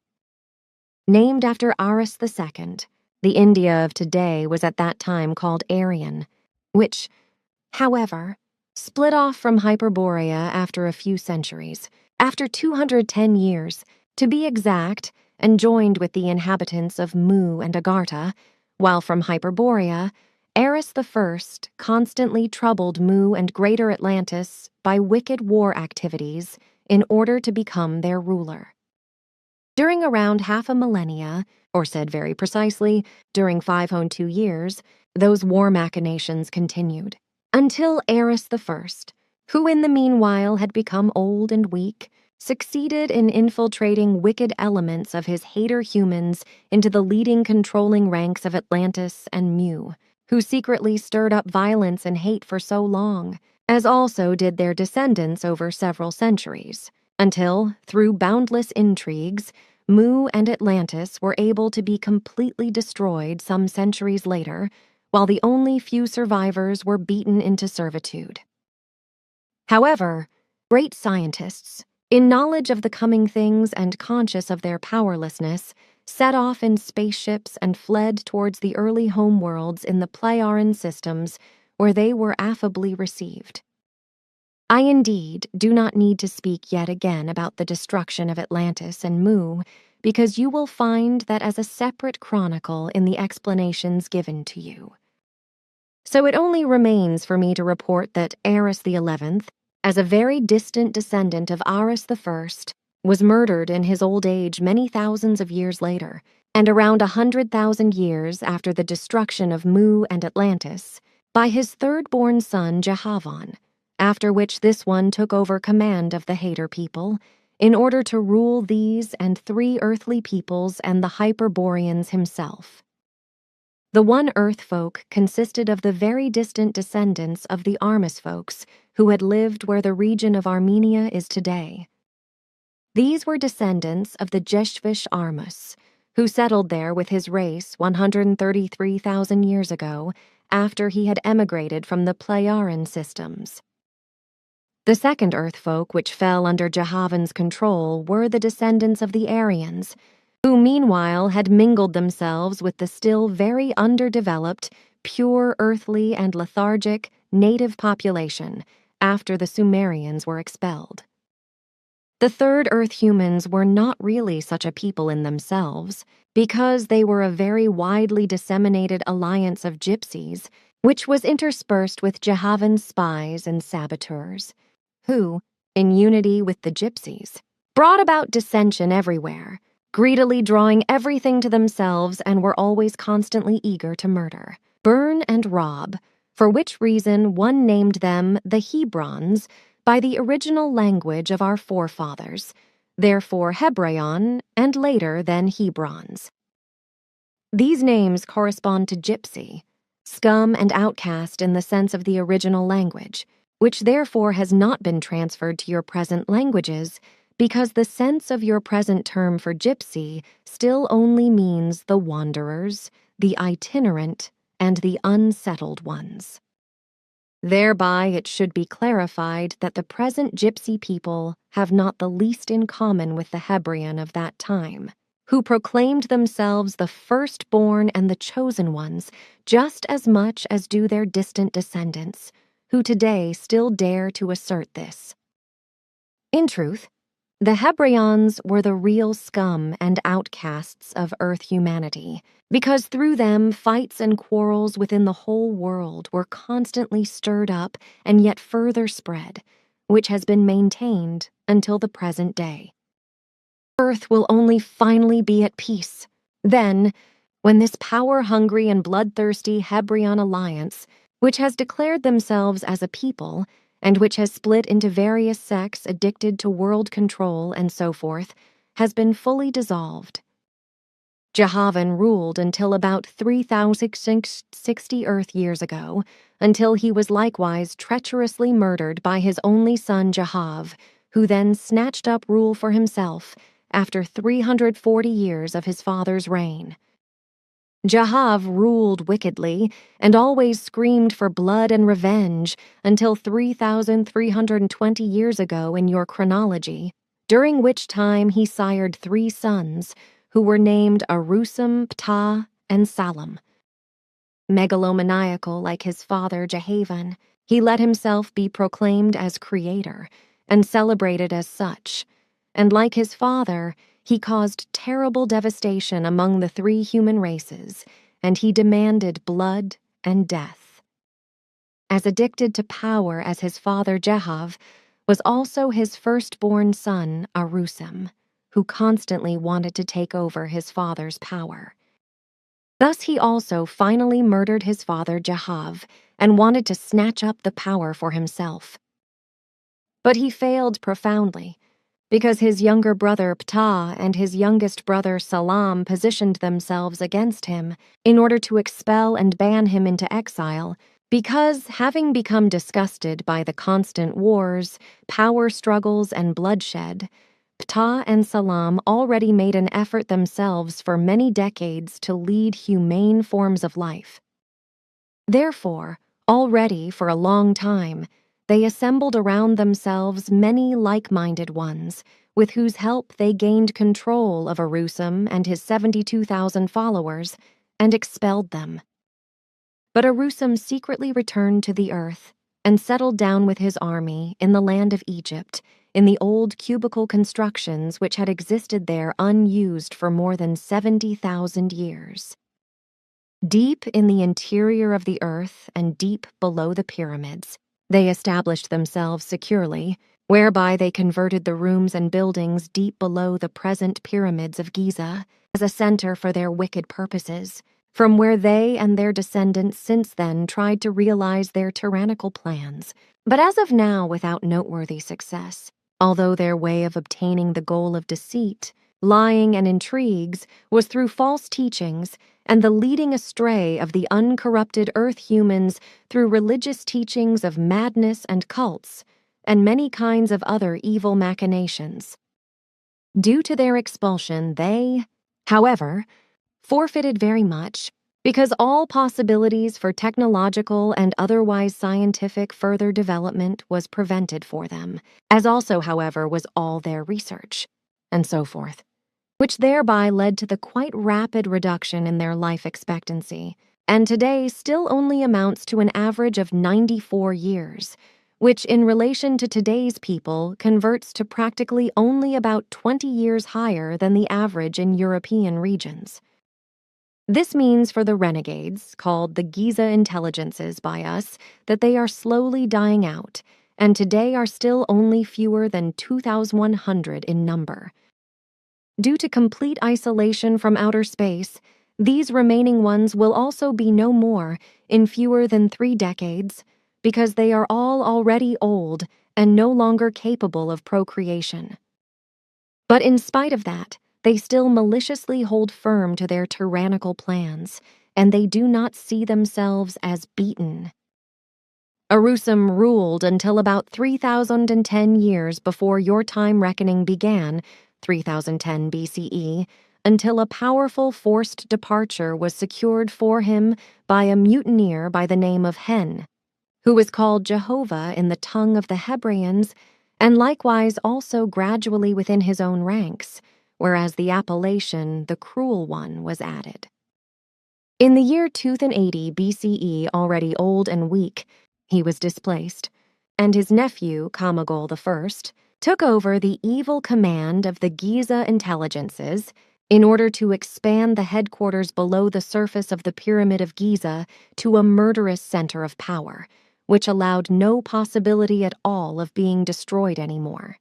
Named after Aris II, the India of today was at that time called Aryan, which, however, split off from Hyperborea after a few centuries, after 210 years, to be exact, and joined with the inhabitants of Mu and Agartha, while from Hyperborea, Eris I constantly troubled Mu and Greater Atlantis by wicked war activities in order to become their ruler. During around half a millennia, or said very precisely, during 502 years, those war machinations continued, until Eris I, who in the meanwhile had become old and weak, succeeded in infiltrating wicked elements of his hater humans into the leading controlling ranks of Atlantis and Mu, who secretly stirred up violence and hate for so long, as also did their descendants over several centuries, until, through boundless intrigues, Mu and Atlantis were able to be completely destroyed some centuries later, while the only few survivors were beaten into servitude. However, great scientists, in knowledge of the coming things and conscious of their powerlessness, set off in spaceships and fled towards the early homeworlds in the Pleiadian systems, where they were affably received. I indeed do not need to speak yet again about the destruction of Atlantis and Mu, because you will find that as a separate chronicle in the explanations given to you. So it only remains for me to report that Eris XI, as a very distant descendant of Aris I, was murdered in his old age many thousands of years later, and around 100,000 years after the destruction of Mu and Atlantis, by his third-born son Jehavan, after which this one took over command of the Hater people, in order to rule these and 3 earthly peoples and the Hyperboreans himself. The one Earth folk consisted of the very distant descendants of the Armus folks who had lived where the region of Armenia is today. These were descendants of the Jeshwish Armus, who settled there with his race 133,000 years ago after he had emigrated from the Pleiadian systems. The second Earth folk which fell under Jehavan's control were the descendants of the Aryans, who meanwhile had mingled themselves with the still very underdeveloped, pure earthly and lethargic native population after the Sumerians were expelled. The third Earth humans were not really such a people in themselves, because they were a very widely disseminated alliance of gypsies, which was interspersed with Jehovah's spies and saboteurs, who, in unity with the gypsies, brought about dissension everywhere, greedily drawing everything to themselves and were always constantly eager to murder, burn, and rob, for which reason one named them the Hebrons by the original language of our forefathers, therefore Hebraion, and later then Hebrons. These names correspond to gypsy, scum and outcast in the sense of the original language, which therefore has not been transferred to your present languages because the sense of your present term for gypsy still only means the wanderers, the itinerant, and the unsettled ones. Thereby it should be clarified that the present gypsy people have not the least in common with the Hebraian of that time, who proclaimed themselves the firstborn and the chosen ones just as much as do their distant descendants, who today still dare to assert this. In truth, the Hebraians were the real scum and outcasts of Earth humanity, because through them fights and quarrels within the whole world were constantly stirred up and yet further spread, which has been maintained until the present day. Earth will only finally be at peace. Then, when this power-hungry and bloodthirsty Hebraian alliance, which has declared themselves as a people, and which has split into various sects addicted to world control and so forth, has been fully dissolved. Jehovan ruled until about 3,060 Earth years ago, until he was likewise treacherously murdered by his only son Jehav, who then snatched up rule for himself after 340 years of his father's reign. Jehav ruled wickedly and always screamed for blood and revenge until 3,320 years ago in your chronology, during which time he sired 3 sons, who were named Arusam, Ptah, and Salam. Megalomaniacal like his father Jehavan, he let himself be proclaimed as creator and celebrated as such, and like his father, he caused terrible devastation among the 3 human races, and he demanded blood and death. As addicted to power as his father Jehav was also his firstborn son Arusam, who constantly wanted to take over his father's power. Thus he also finally murdered his father Jehav and wanted to snatch up the power for himself. But he failed profoundly, because his younger brother Ptah and his youngest brother Salam positioned themselves against him in order to expel and ban him into exile, because, having become disgusted by the constant wars, power struggles, and bloodshed, Ptah and Salam already made an effort themselves for many decades to lead humane forms of life. Therefore, already for a long time, they assembled around themselves many like-minded ones, with whose help they gained control of Arusam and his 72,000 followers, and expelled them. But Arusam secretly returned to the earth, and settled down with his army in the land of Egypt, in the old cubicle constructions which had existed there unused for more than 70,000 years. Deep in the interior of the earth and deep below the pyramids, they established themselves securely, whereby they converted the rooms and buildings deep below the present pyramids of Giza as a center for their wicked purposes, from where they and their descendants since then tried to realize their tyrannical plans, but as of now without noteworthy success, although their way of obtaining the goal of deceit, lying, and intrigues was through false teachings and the leading astray of the uncorrupted earth humans through religious teachings of madness and cults, and many kinds of other evil machinations. Due to their expulsion, they, however, forfeited very much, because all possibilities for technological and otherwise scientific further development was prevented for them, as also, however, was all their research, and so forth, which thereby led to the quite rapid reduction in their life expectancy, and today still only amounts to an average of 94 years, which in relation to today's people converts to practically only about 20 years higher than the average in European regions. This means for the renegades, called the Giza intelligences by us, that they are slowly dying out, and today are still only fewer than 2,100 in number. Due to complete isolation from outer space, these remaining ones will also be no more in fewer than 3 decades, because they are all already old and no longer capable of procreation. But in spite of that, they still maliciously hold firm to their tyrannical plans, and they do not see themselves as beaten. Arusum ruled until about 3,010 years before your time reckoning began, 3010 BCE, until a powerful forced departure was secured for him by a mutineer by the name of Hen, who was called Jehovah in the tongue of the Hebraeans, and likewise also gradually within his own ranks, whereas the appellation, the Cruel One, was added. In the year 280 BCE, already old and weak, he was displaced, and his nephew, Kamagol I, took over the evil command of the Giza intelligences in order to expand the headquarters below the surface of the Pyramid of Giza to a murderous center of power, which allowed no possibility at all of being destroyed anymore.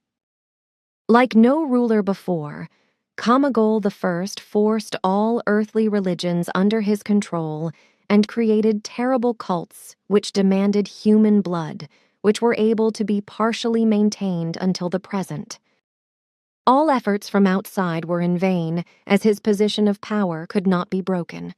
Like no ruler before, Kamagol I forced all earthly religions under his control and created terrible cults which demanded human blood, which were able to be partially maintained until the present. All efforts from outside were in vain, as his position of power could not be broken.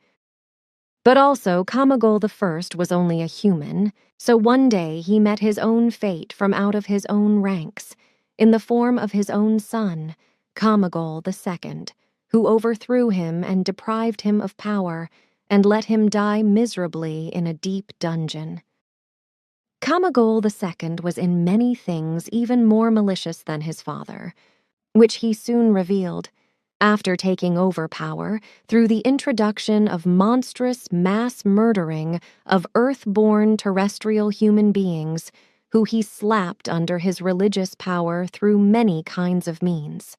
But also, Kamagol I was only a human, so one day he met his own fate from out of his own ranks, in the form of his own son, Kamagol II, who overthrew him and deprived him of power, and let him die miserably in a deep dungeon. Kamagol II was in many things even more malicious than his father, which he soon revealed, after taking over power through the introduction of monstrous mass murdering of earth-born terrestrial human beings who he slapped under his religious power through many kinds of means.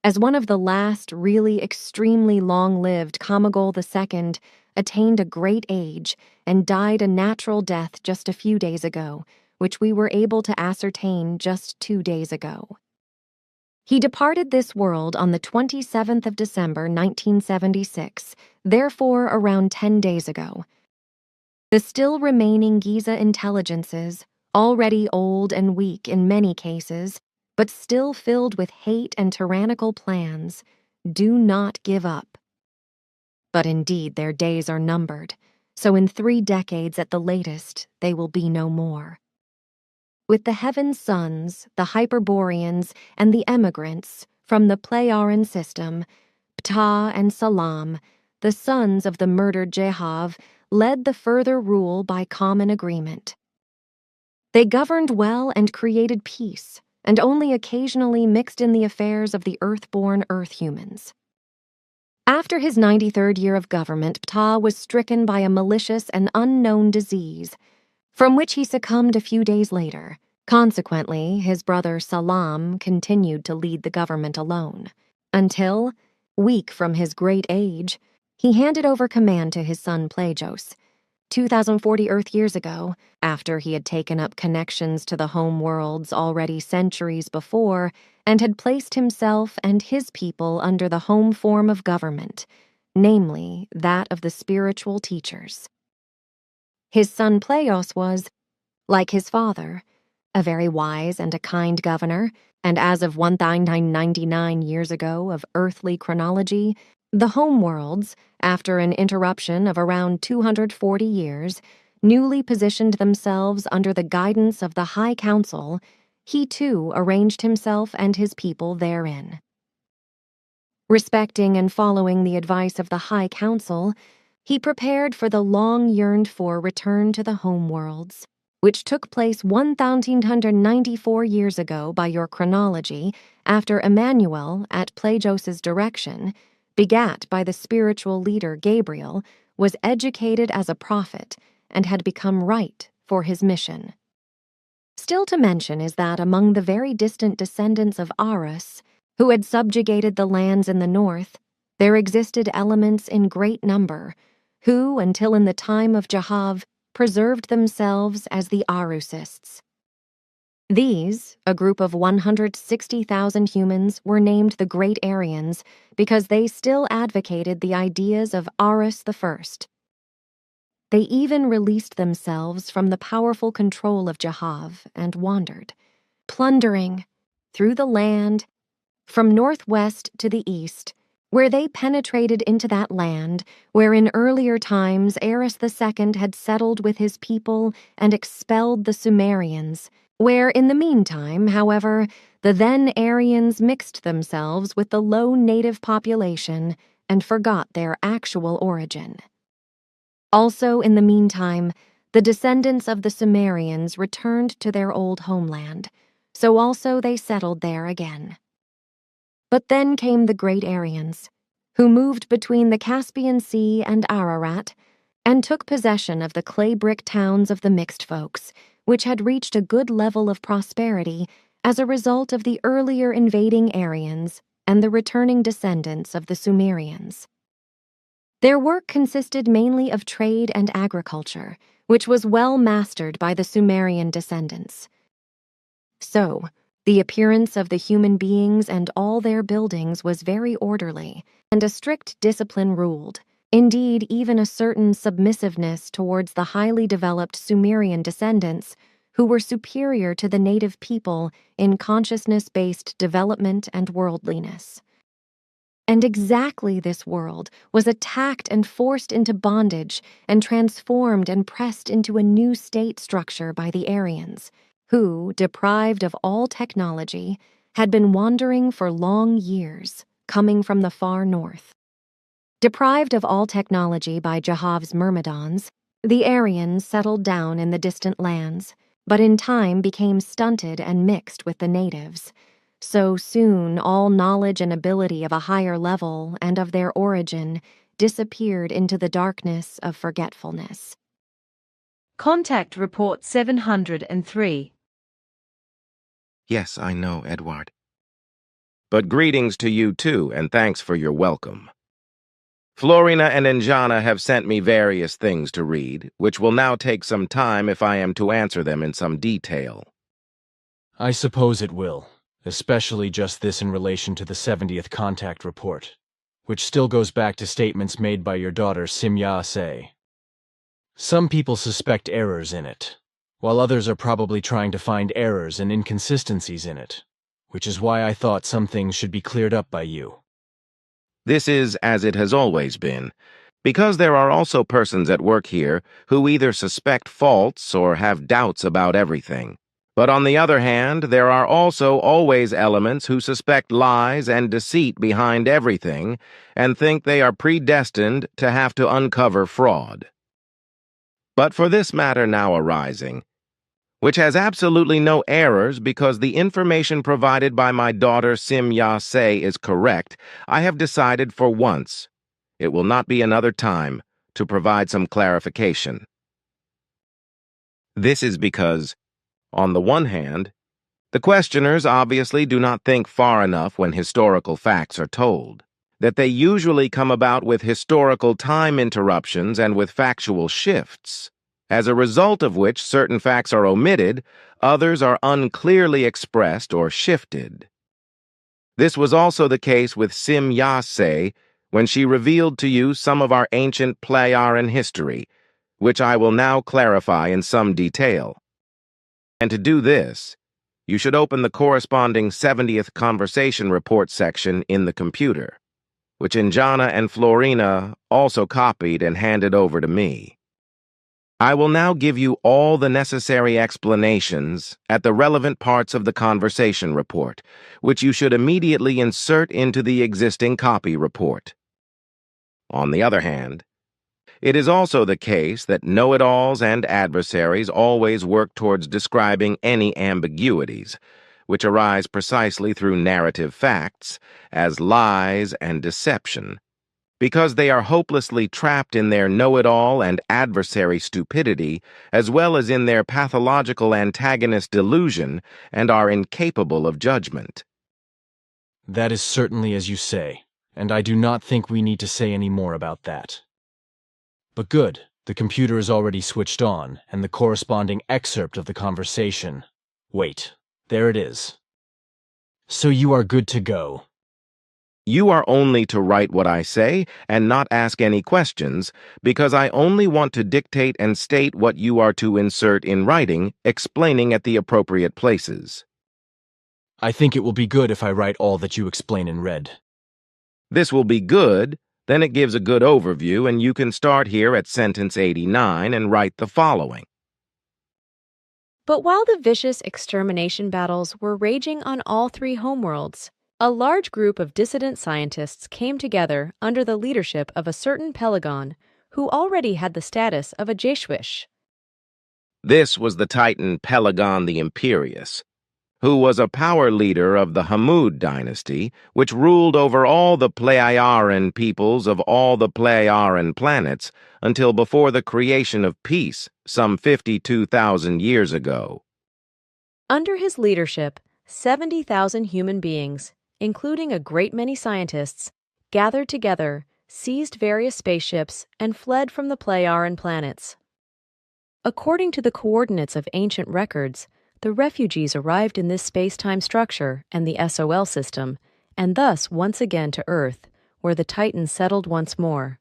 As one of the last really extremely long-lived, Kamagol II attained a great age and died a natural death just a few days ago, which we were able to ascertain just 2 days ago. He departed this world on the 27th of December, 1976, therefore around 10 days ago. The still remaining Giza intelligences, already old and weak in many cases, but still filled with hate and tyrannical plans, do not give up. But indeed their days are numbered, so in 3 decades at the latest they will be no more. With the heaven sons, the Hyperboreans, and the emigrants from the Pleiadian system, Ptah and Salam, the sons of the murdered Jehav, led the further rule by common agreement. They governed well and created peace, and only occasionally mixed in the affairs of the earth-born earth-humans. After his 93rd year of government, Ptah was stricken by a malicious and unknown disease, from which he succumbed a few days later. Consequently, his brother Salam continued to lead the government alone, until, weak from his great age, he handed over command to his son Plejos, 2040 Earth years ago, after he had taken up connections to the home worlds already centuries before and had placed himself and his people under the home form of government, namely that of the spiritual teachers. His son Plejos was, like his father, a very wise and a kind governor, and as of 1999 years ago of earthly chronology, the homeworlds, after an interruption of around 240 years, newly positioned themselves under the guidance of the High Council. He too arranged himself and his people therein. Respecting and following the advice of the High Council, he prepared for the long-yearned-for return to the homeworlds, which took place 1,994 years ago by your chronology, after Emmanuel, at Plejos's direction, begat by the spiritual leader Gabriel, was educated as a prophet and had become right for his mission. Still to mention is that among the very distant descendants of Arus, who had subjugated the lands in the north, There existed elements in great number, who, until in the time of Jahav, preserved themselves as the Arusists. These, a group of 160,000 humans, were named the Great Aryans because they still advocated the ideas of Arus I. They even released themselves from the powerful control of Jahav and wandered, plundering, through the land, from northwest to the east, where they penetrated into that land where in earlier times Arus II had settled with his people and expelled the Sumerians, where in the meantime, however, the then Aryans mixed themselves with the low native population and forgot their actual origin. Also in the meantime, the descendants of the Sumerians returned to their old homeland, so also they settled there again. But then came the Great Aryans, who moved between the Caspian Sea and Ararat, and took possession of the clay-brick towns of the mixed folks, which had reached a good level of prosperity as a result of the earlier invading Aryans and the returning descendants of the Sumerians. Their work consisted mainly of trade and agriculture, which was well mastered by the Sumerian descendants. So, the appearance of the human beings and all their buildings was very orderly, and a strict discipline ruled. Indeed, even a certain submissiveness towards the highly developed Sumerian descendants, who were superior to the native people in consciousness-based development and worldliness. And exactly this world was attacked and forced into bondage and transformed and pressed into a new state structure by the Aryans, who, deprived of all technology, had been wandering for long years, coming from the far north. Deprived of all technology by Jahav's Myrmidons, the Aryans settled down in the distant lands, but in time became stunted and mixed with the natives. So soon all knowledge and ability of a higher level and of their origin disappeared into the darkness of forgetfulness. Contact Report 703. Yes, I know, Edward. But greetings to you too, and thanks for your welcome. Florina and Njana have sent me various things to read, which will now take some time if I am to answer them in some detail. I suppose it will, especially just this in relation to the 70th contact report, which still goes back to statements made by your daughter Simya Se. Some people suspect errors in it, while others are probably trying to find errors and inconsistencies in it, which is why I thought some things should be cleared up by you. This is as it has always been, because there are also persons at work here who either suspect faults or have doubts about everything. But on the other hand, there are also always elements who suspect lies and deceit behind everything and think they are predestined to have to uncover fraud. But for this matter now arising, which has absolutely no errors because the information provided by my daughter Simya Se is correct, I have decided for once, it will not be another time, to provide some clarification. This is because, on the one hand, the questioners obviously do not think far enough when historical facts are told, that they usually come about with historical time interruptions and with factual shifts, as a result of which certain facts are omitted, others are unclearly expressed or shifted. This was also the case with Simya Se when she revealed to you some of our ancient Playaran history, which I will now clarify in some detail. And to do this, you should open the corresponding 70th conversation report section in the computer, which Njana and Florina also copied and handed over to me. I will now give you all the necessary explanations at the relevant parts of the conversation report, which you should immediately insert into the existing copy report. On the other hand, it is also the case that know-it-alls and adversaries always work towards describing any ambiguities, which arise precisely through narrative facts, as lies and deception, because they are hopelessly trapped in their know-it-all and adversary stupidity, as well as in their pathological antagonist delusion, and are incapable of judgment. That is certainly as you say, and I do not think we need to say any more about that. But good, the computer is already switched on, and the corresponding excerpt of the conversation. Wait, there it is. So you are good to go. You are only to write what I say and not ask any questions, because I only want to dictate and state what you are to insert in writing, explaining at the appropriate places. I think it will be good if I write all that you explain in red. This will be good, then it gives a good overview, and you can start here at sentence 89 and write the following. But while the vicious extermination battles were raging on all three homeworlds, a large group of dissident scientists came together under the leadership of a certain Pelagon, who already had the status of a Jeshwish. This was the Titan Pelagon the Imperious, who was a power leader of the Hammud dynasty, which ruled over all the Pleiaran peoples of all the Pleiaran planets until before the creation of peace some 52,000 years ago. Under his leadership, 70,000 human beings, including a great many scientists, gathered together, seized various spaceships, and fled from the Pleiaran planets. According to the coordinates of ancient records, the refugees arrived in this space-time structure and the SOL system, and thus once again to Earth, where the Titans settled once more.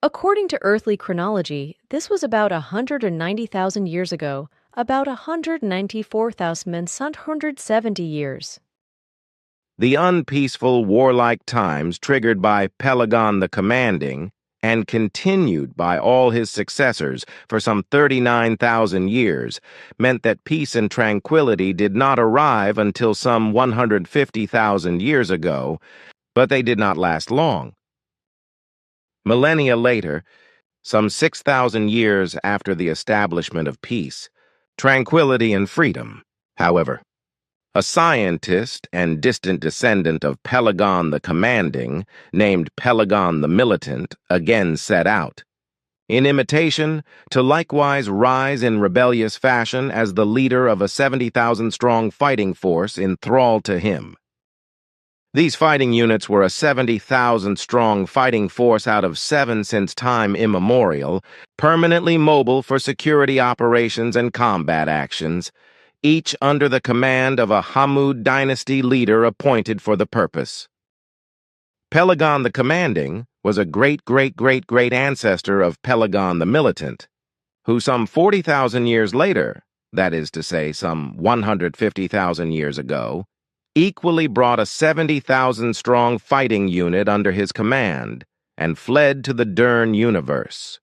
According to earthly chronology, this was about 190,000 years ago, about 194,670 years. The unpeaceful, warlike times triggered by Pelagon the Commanding and continued by all his successors for some 39,000 years meant that peace and tranquility did not arrive until some 150,000 years ago, but they did not last long. Millennia later, some 6,000 years after the establishment of peace, tranquility and freedom, however, a scientist and distant descendant of Pelagon the Commanding, named Pelagon the Militant, again set out, in imitation, to likewise rise in rebellious fashion as the leader of a 70,000-strong fighting force in thrall to him. These fighting units were a 70,000-strong fighting force out of 7 since time immemorial, permanently mobile for security operations and combat actions, each under the command of a Hammud dynasty leader appointed for the purpose. Pelagon the Commanding was a great-great-great-great ancestor of Pelagon the Militant, who some 40,000 years later, that is to say, some 150,000 years ago, equally brought a 70,000-strong fighting unit under his command and fled to the Dern universe.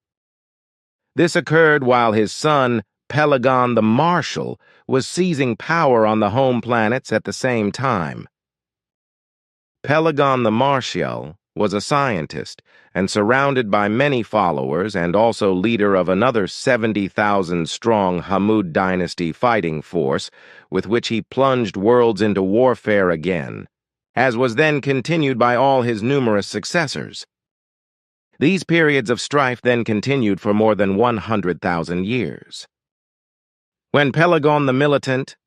This occurred while his son, Pelagon the Marshal, was seizing power on the home planets at the same time. Pelagon the Marshal was a scientist and surrounded by many followers and also leader of another 70,000-strong Hammud dynasty fighting force with which he plunged worlds into warfare again, as was then continued by all his numerous successors. These periods of strife then continued for more than 100,000 years. When Pelagon the Militant,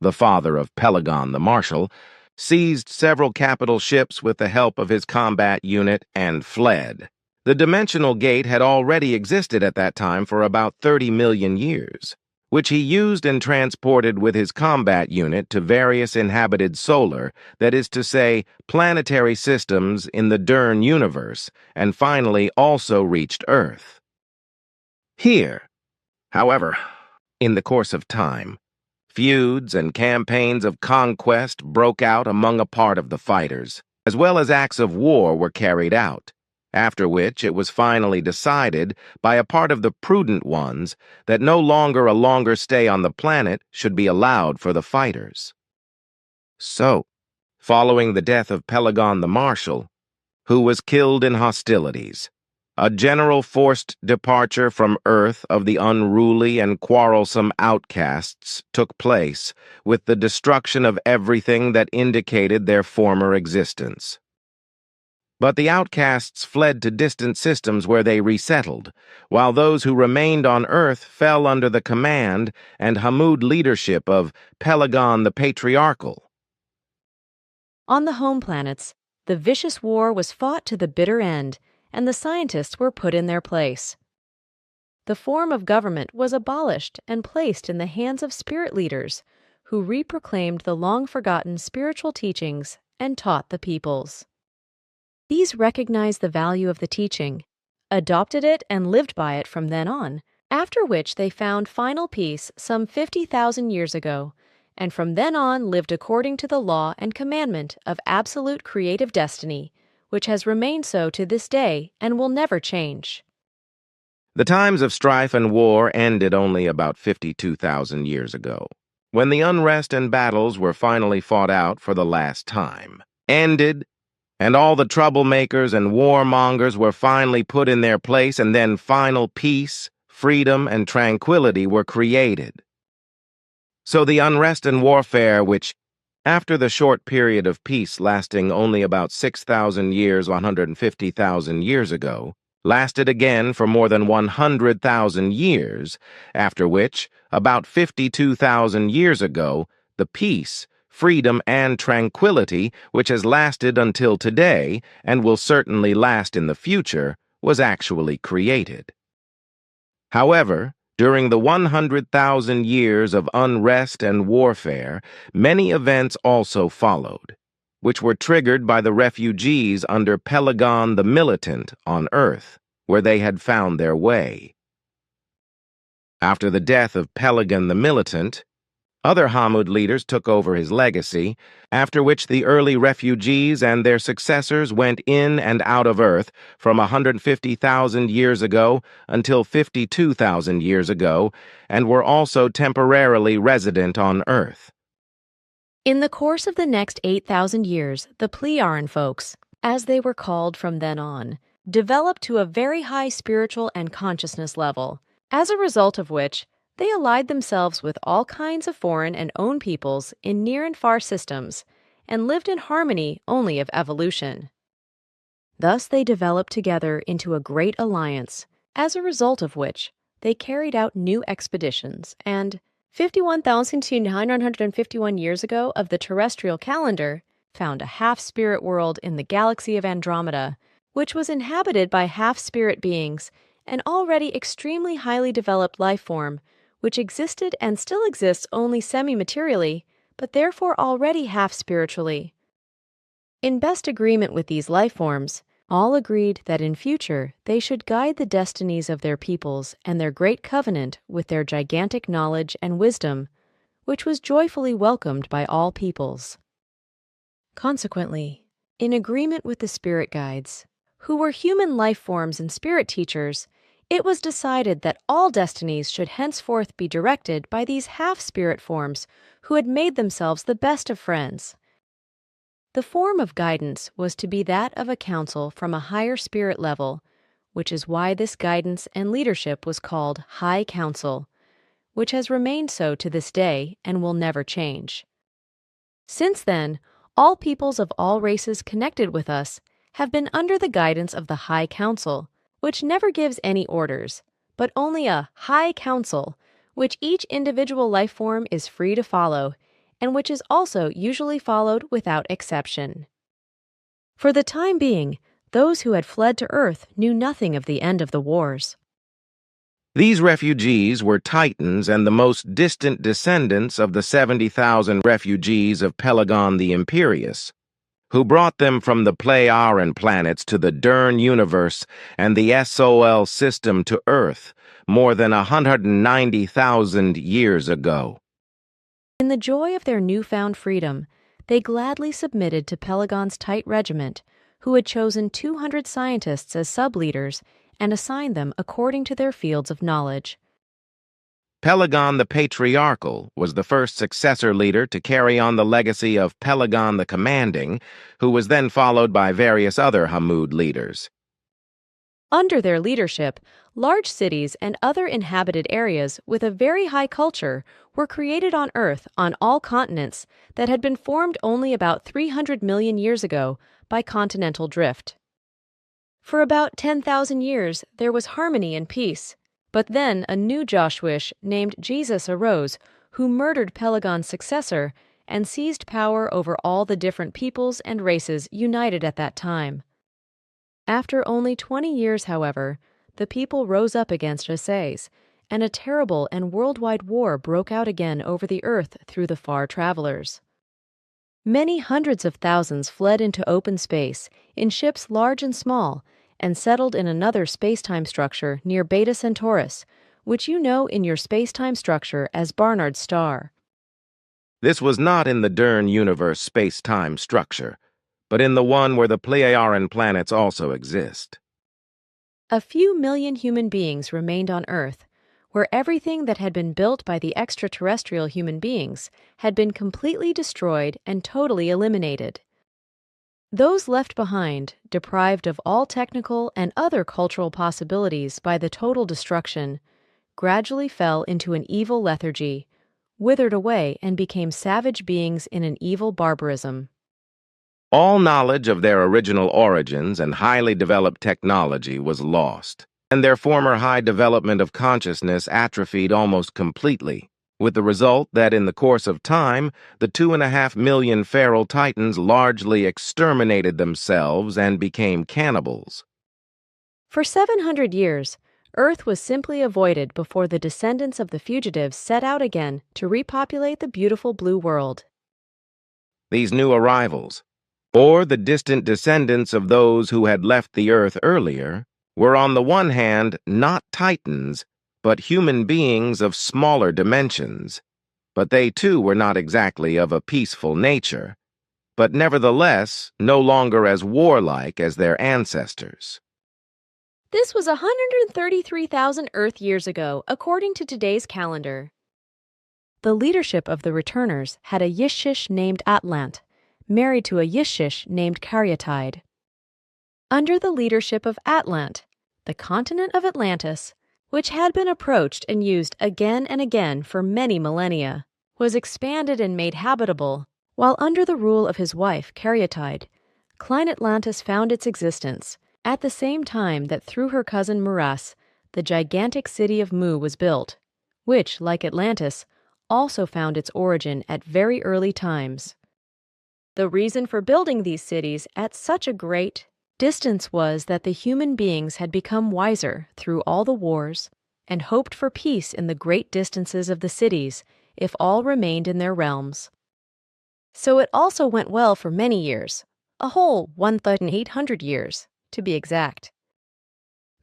the father of Pelagon the Marshal, seized several capital ships with the help of his combat unit and fled, the dimensional gate had already existed at that time for about 30 million years, which he used and transported with his combat unit to various inhabited solar, that is to say, planetary systems in the Dern universe, and finally also reached Earth. Here, however, in the course of time, feuds and campaigns of conquest broke out among a part of the fighters, as well as acts of war were carried out, after which it was finally decided by a part of the prudent ones that no longer a longer stay on the planet should be allowed for the fighters. So, following the death of Pelagon the Marshal, who was killed in hostilities, a general forced departure from Earth of the unruly and quarrelsome outcasts took place with the destruction of everything that indicated their former existence. But the outcasts fled to distant systems where they resettled, while those who remained on Earth fell under the command and Hammud leadership of Pelagon the Patriarchal. On the home planets, The vicious war was fought to the bitter end, and the scientists were put in their place. The form of government was abolished and placed in the hands of spirit leaders, who reproclaimed the long-forgotten spiritual teachings and taught the peoples. These recognized the value of the teaching, adopted it and lived by it from then on, after which they found final peace some 50,000 years ago, and from then on lived according to the law and commandment of absolute creative destiny, which has remained so to this day and will never change. The times of strife and war ended only about 52,000 years ago, when the unrest and battles were finally fought out for the last time. Ended, and all the troublemakers and warmongers were finally put in their place, and then final peace, freedom, and tranquility were created. So the unrest and warfare which, after the short period of peace lasting only about 6,000 years, 150,000 years ago, lasted again for more than 100,000 years, after which, about 52,000 years ago, the peace, freedom, and tranquility which has lasted until today, and will certainly last in the future, was actually created. However, during the 100,000 years of unrest and warfare, many events also followed, which were triggered by the refugees under Pelagon the Militant on Earth, where they had found their way. After the death of Pelagon the Militant, other Hammud leaders took over his legacy, after which the early refugees and their successors went in and out of Earth from 150,000 years ago until 52,000 years ago, and were also temporarily resident on Earth. In the course of the next 8,000 years, the Pleioran folks, as they were called from then on, developed to a very high spiritual and consciousness level, as a result of which they allied themselves with all kinds of foreign and own peoples in near and far systems, and lived in harmony only of evolution. Thus they developed together into a great alliance, as a result of which they carried out new expeditions, and 51,951 years ago of the terrestrial calendar found a half-spirit world in the galaxy of Andromeda, which was inhabited by half-spirit beings, an already extremely highly developed life form, which existed and still exists only semi-materially, but therefore already half-spiritually. In best agreement with these life forms, all agreed that in future they should guide the destinies of their peoples and their great covenant with their gigantic knowledge and wisdom, which was joyfully welcomed by all peoples. Consequently, in agreement with the spirit guides, who were human life forms and spirit teachers, it was decided that all destinies should henceforth be directed by these half-spirit forms who had made themselves the best of friends. The form of guidance was to be that of a council from a higher spirit level, which is why this guidance and leadership was called High Council, which has remained so to this day and will never change. Since then, all peoples of all races connected with us have been under the guidance of the High Council, which never gives any orders, but only a High Council, which each individual life form is free to follow, and which is also usually followed without exception. For the time being, those who had fled to Earth knew nothing of the end of the wars. These refugees were Titans and the most distant descendants of the 70,000 refugees of Pelagon the Imperious, who brought them from the Pleioran planets to the Dern universe and the SOL system to Earth more than 190,000 years ago. In the joy of their newfound freedom, they gladly submitted to Pelagon's tight regiment, who had chosen 200 scientists as sub-leaders and assigned them according to their fields of knowledge. Pelagon the Patriarchal was the first successor leader to carry on the legacy of Pelagon the Commanding, who was then followed by various other Hammud leaders. Under their leadership, large cities and other inhabited areas with a very high culture were created on Earth on all continents that had been formed only about 300 million years ago by continental drift. For about 10,000 years, there was harmony and peace. But then a new Joshuish named Jesus arose, who murdered Pelagon's successor and seized power over all the different peoples and races united at that time. After only 20 years, however, the people rose up against Assays, and a terrible and worldwide war broke out again over the earth through the far travelers. Many hundreds of thousands fled into open space, in ships large and small, and settled in another space-time structure near Beta Centaurus, which you know in your space-time structure as Barnard's star. This was not in the Dern universe space-time structure, but in the one where the Pleiadian planets also exist. A few million human beings remained on Earth, where everything that had been built by the extraterrestrial human beings had been completely destroyed and totally eliminated. Those left behind, deprived of all technical and other cultural possibilities by the total destruction, gradually fell into an evil lethargy, withered away and became savage beings in an evil barbarism. All knowledge of their original origins and highly developed technology was lost, and their former high development of consciousness atrophied almost completely, with the result that in the course of time, the 2.5 million feral titans largely exterminated themselves and became cannibals. For 700 years, Earth was simply avoided before the descendants of the fugitives set out again to repopulate the beautiful blue world. These new arrivals, or the distant descendants of those who had left the Earth earlier, were on the one hand not titans, but human beings of smaller dimensions. But they too were not exactly of a peaceful nature, but nevertheless no longer as warlike as their ancestors. This was 133,000 Earth years ago, according to today's calendar. The leadership of the returners had a Yishish named Atlant, married to a Yishish named Caryatide. Under the leadership of Atlant, the continent of Atlantis, which had been approached and used again and again for many millennia, was expanded and made habitable, while under the rule of his wife Caryatide, Klein Atlantis found its existence, at the same time that through her cousin Muras, the gigantic city of Mu was built, which, like Atlantis, also found its origin at very early times. The reason for building these cities at such a great distance was that the human beings had become wiser through all the wars and hoped for peace in the great distances of the cities if all remained in their realms. So it also went well for many years, a whole 1,800 years, to be exact.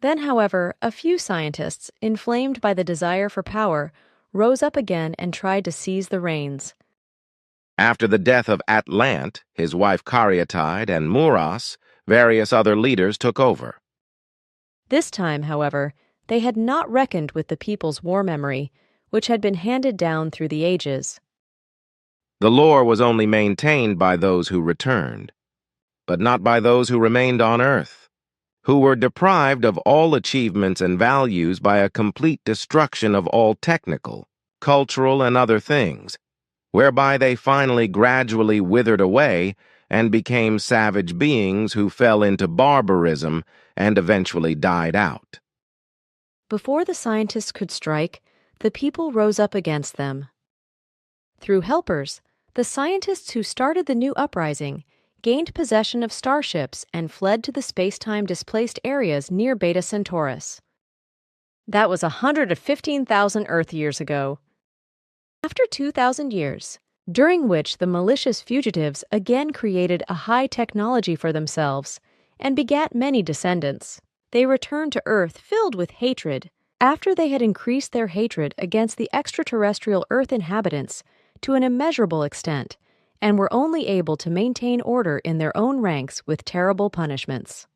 Then, however, a few scientists, inflamed by the desire for power, rose up again and tried to seize the reins. After the death of Atlant, his wife Caryatide, and Muras, various other leaders took over. This time, however, they had not reckoned with the people's war memory, which had been handed down through the ages. The lore was only maintained by those who returned, but not by those who remained on Earth, who were deprived of all achievements and values by a complete destruction of all technical, cultural, and other things, whereby they finally gradually withered away and became savage beings who fell into barbarism and eventually died out. Before the scientists could strike, the people rose up against them. Through helpers, the scientists who started the new uprising gained possession of starships and fled to the space-time displaced areas near Beta Centaurus. That was 115,000 Earth years ago. After 2,000 years, during which the malicious fugitives again created a high technology for themselves and begat many descendants, they returned to Earth filled with hatred after they had increased their hatred against the extraterrestrial Earth inhabitants to an immeasurable extent, and were only able to maintain order in their own ranks with terrible punishments.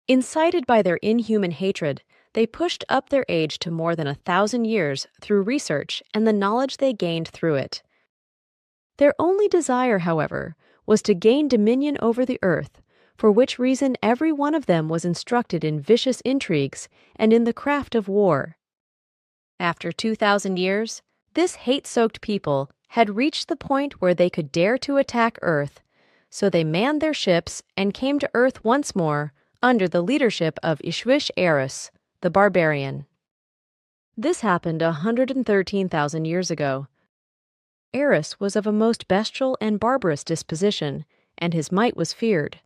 Incited by their inhuman hatred, they pushed up their age to more than 1,000 years through research and the knowledge they gained through it. Their only desire, however, was to gain dominion over the earth, for which reason every one of them was instructed in vicious intrigues and in the craft of war. After 2,000 years, this hate-soaked people had reached the point where they could dare to attack Earth, so they manned their ships and came to Earth once more under the leadership of Ishwish Eris, the barbarian. This happened 113,000 years ago. Eris was of a most bestial and barbarous disposition, and his might was feared.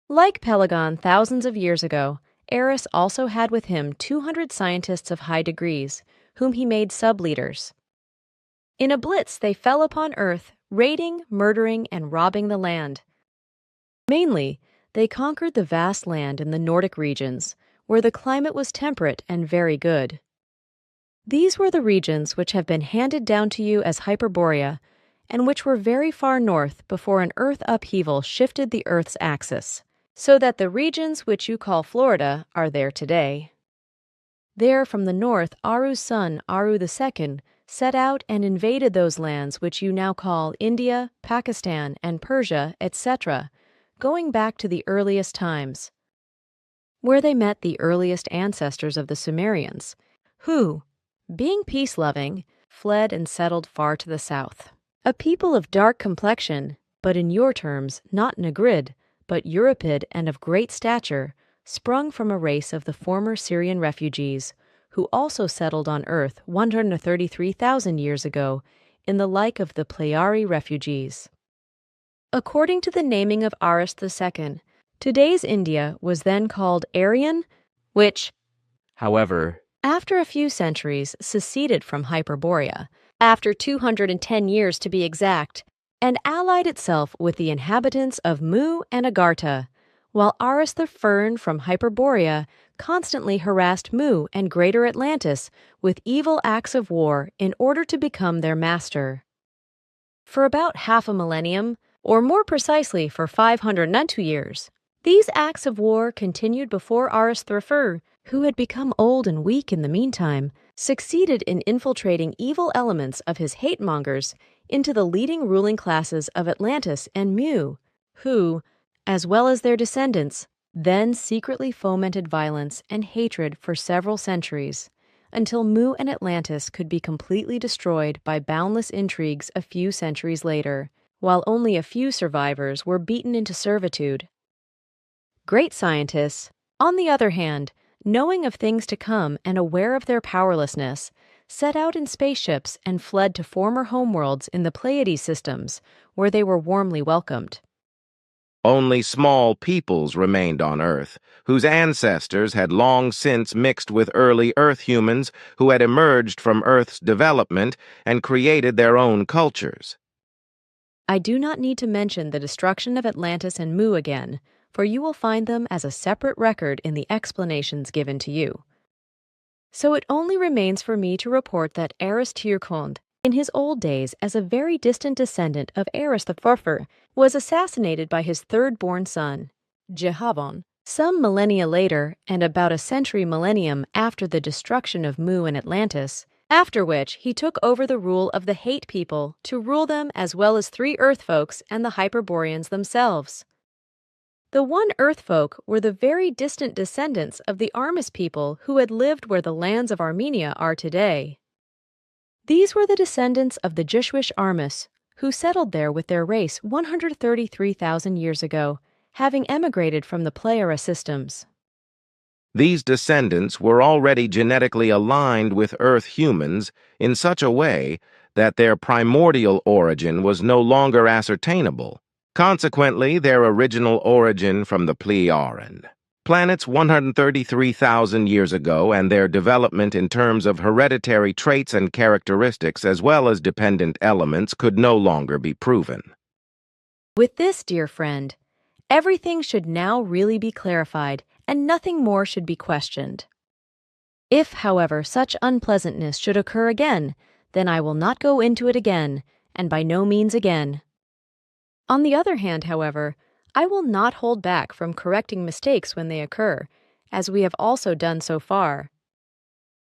Like Pelagon thousands of years ago, Eris also had with him 200 scientists of high degrees, whom he made sub-leaders. In a blitz they fell upon Earth, raiding, murdering, and robbing the land. Mainly, they conquered the vast land in the Nordic regions, where the climate was temperate and very good. These were the regions which have been handed down to you as Hyperborea, and which were very far north before an earth upheaval shifted the Earth's axis, so that the regions which you call Florida are there today. There from the north Aru's son, Aru II, set out and invaded those lands which you now call India, Pakistan, and Persia, etc., going back to the earliest times, where they met the earliest ancestors of the Sumerians, who, being peace-loving, fled and settled far to the south. A people of dark complexion, but in your terms not Negrid, but Europid and of great stature, sprung from a race of the former Syrian refugees, who also settled on earth 133,000 years ago in the like of the Pleiari refugees. According to the naming of Aris II, today's India was then called Aryan, which, However, after a few centuries, seceded from Hyperborea, after 210 years to be exact, and allied itself with the inhabitants of Mu and Agartha, while Aris the Fern from Hyperborea constantly harassed Mu and Greater Atlantis with evil acts of war in order to become their master. For about half a millennium, or more precisely for 502 years, these acts of war continued before Aris III, who had become old and weak in the meantime, succeeded in infiltrating evil elements of his hate-mongers into the leading ruling classes of Atlantis and Mu, who, as well as their descendants, then secretly fomented violence and hatred for several centuries, until Mu and Atlantis could be completely destroyed by boundless intrigues a few centuries later, while only a few survivors were beaten into servitude. Great scientists, on the other hand, knowing of things to come and aware of their powerlessness, set out in spaceships and fled to former homeworlds in the Pleiades systems, where they were warmly welcomed. Only small peoples remained on Earth, whose ancestors had long since mixed with early Earth humans who had emerged from Earth's development and created their own cultures. I do not need to mention the destruction of Atlantis and Mu again, for you will find them as a separate record in the explanations given to you. So it only remains for me to report that Eris Tirkond, in his old days as a very distant descendant of Eris the Furfur, was assassinated by his third-born son, Jehavon, some millennia later and about a century millennium after the destruction of Mu and Atlantis, after which he took over the rule of the Hate people to rule them as well as 3 Earth folks and the Hyperboreans themselves. The 1 Earth folk were the very distant descendants of the Armis people who had lived where the lands of Armenia are today. These were the descendants of the Jishwish Armis, who settled there with their race 133,000 years ago, having emigrated from the Pleiara systems. These descendants were already genetically aligned with Earth humans in such a way that their primordial origin was no longer ascertainable. Consequently, their original origin from the Pleiaren, planets 133,000 years ago, and their development in terms of hereditary traits and characteristics as well as dependent elements could no longer be proven. With this, dear friend, everything should now really be clarified and nothing more should be questioned. If, however, such unpleasantness should occur again, then I will not go into it again, and by no means again. On the other hand, however, I will not hold back from correcting mistakes when they occur, as we have also done so far,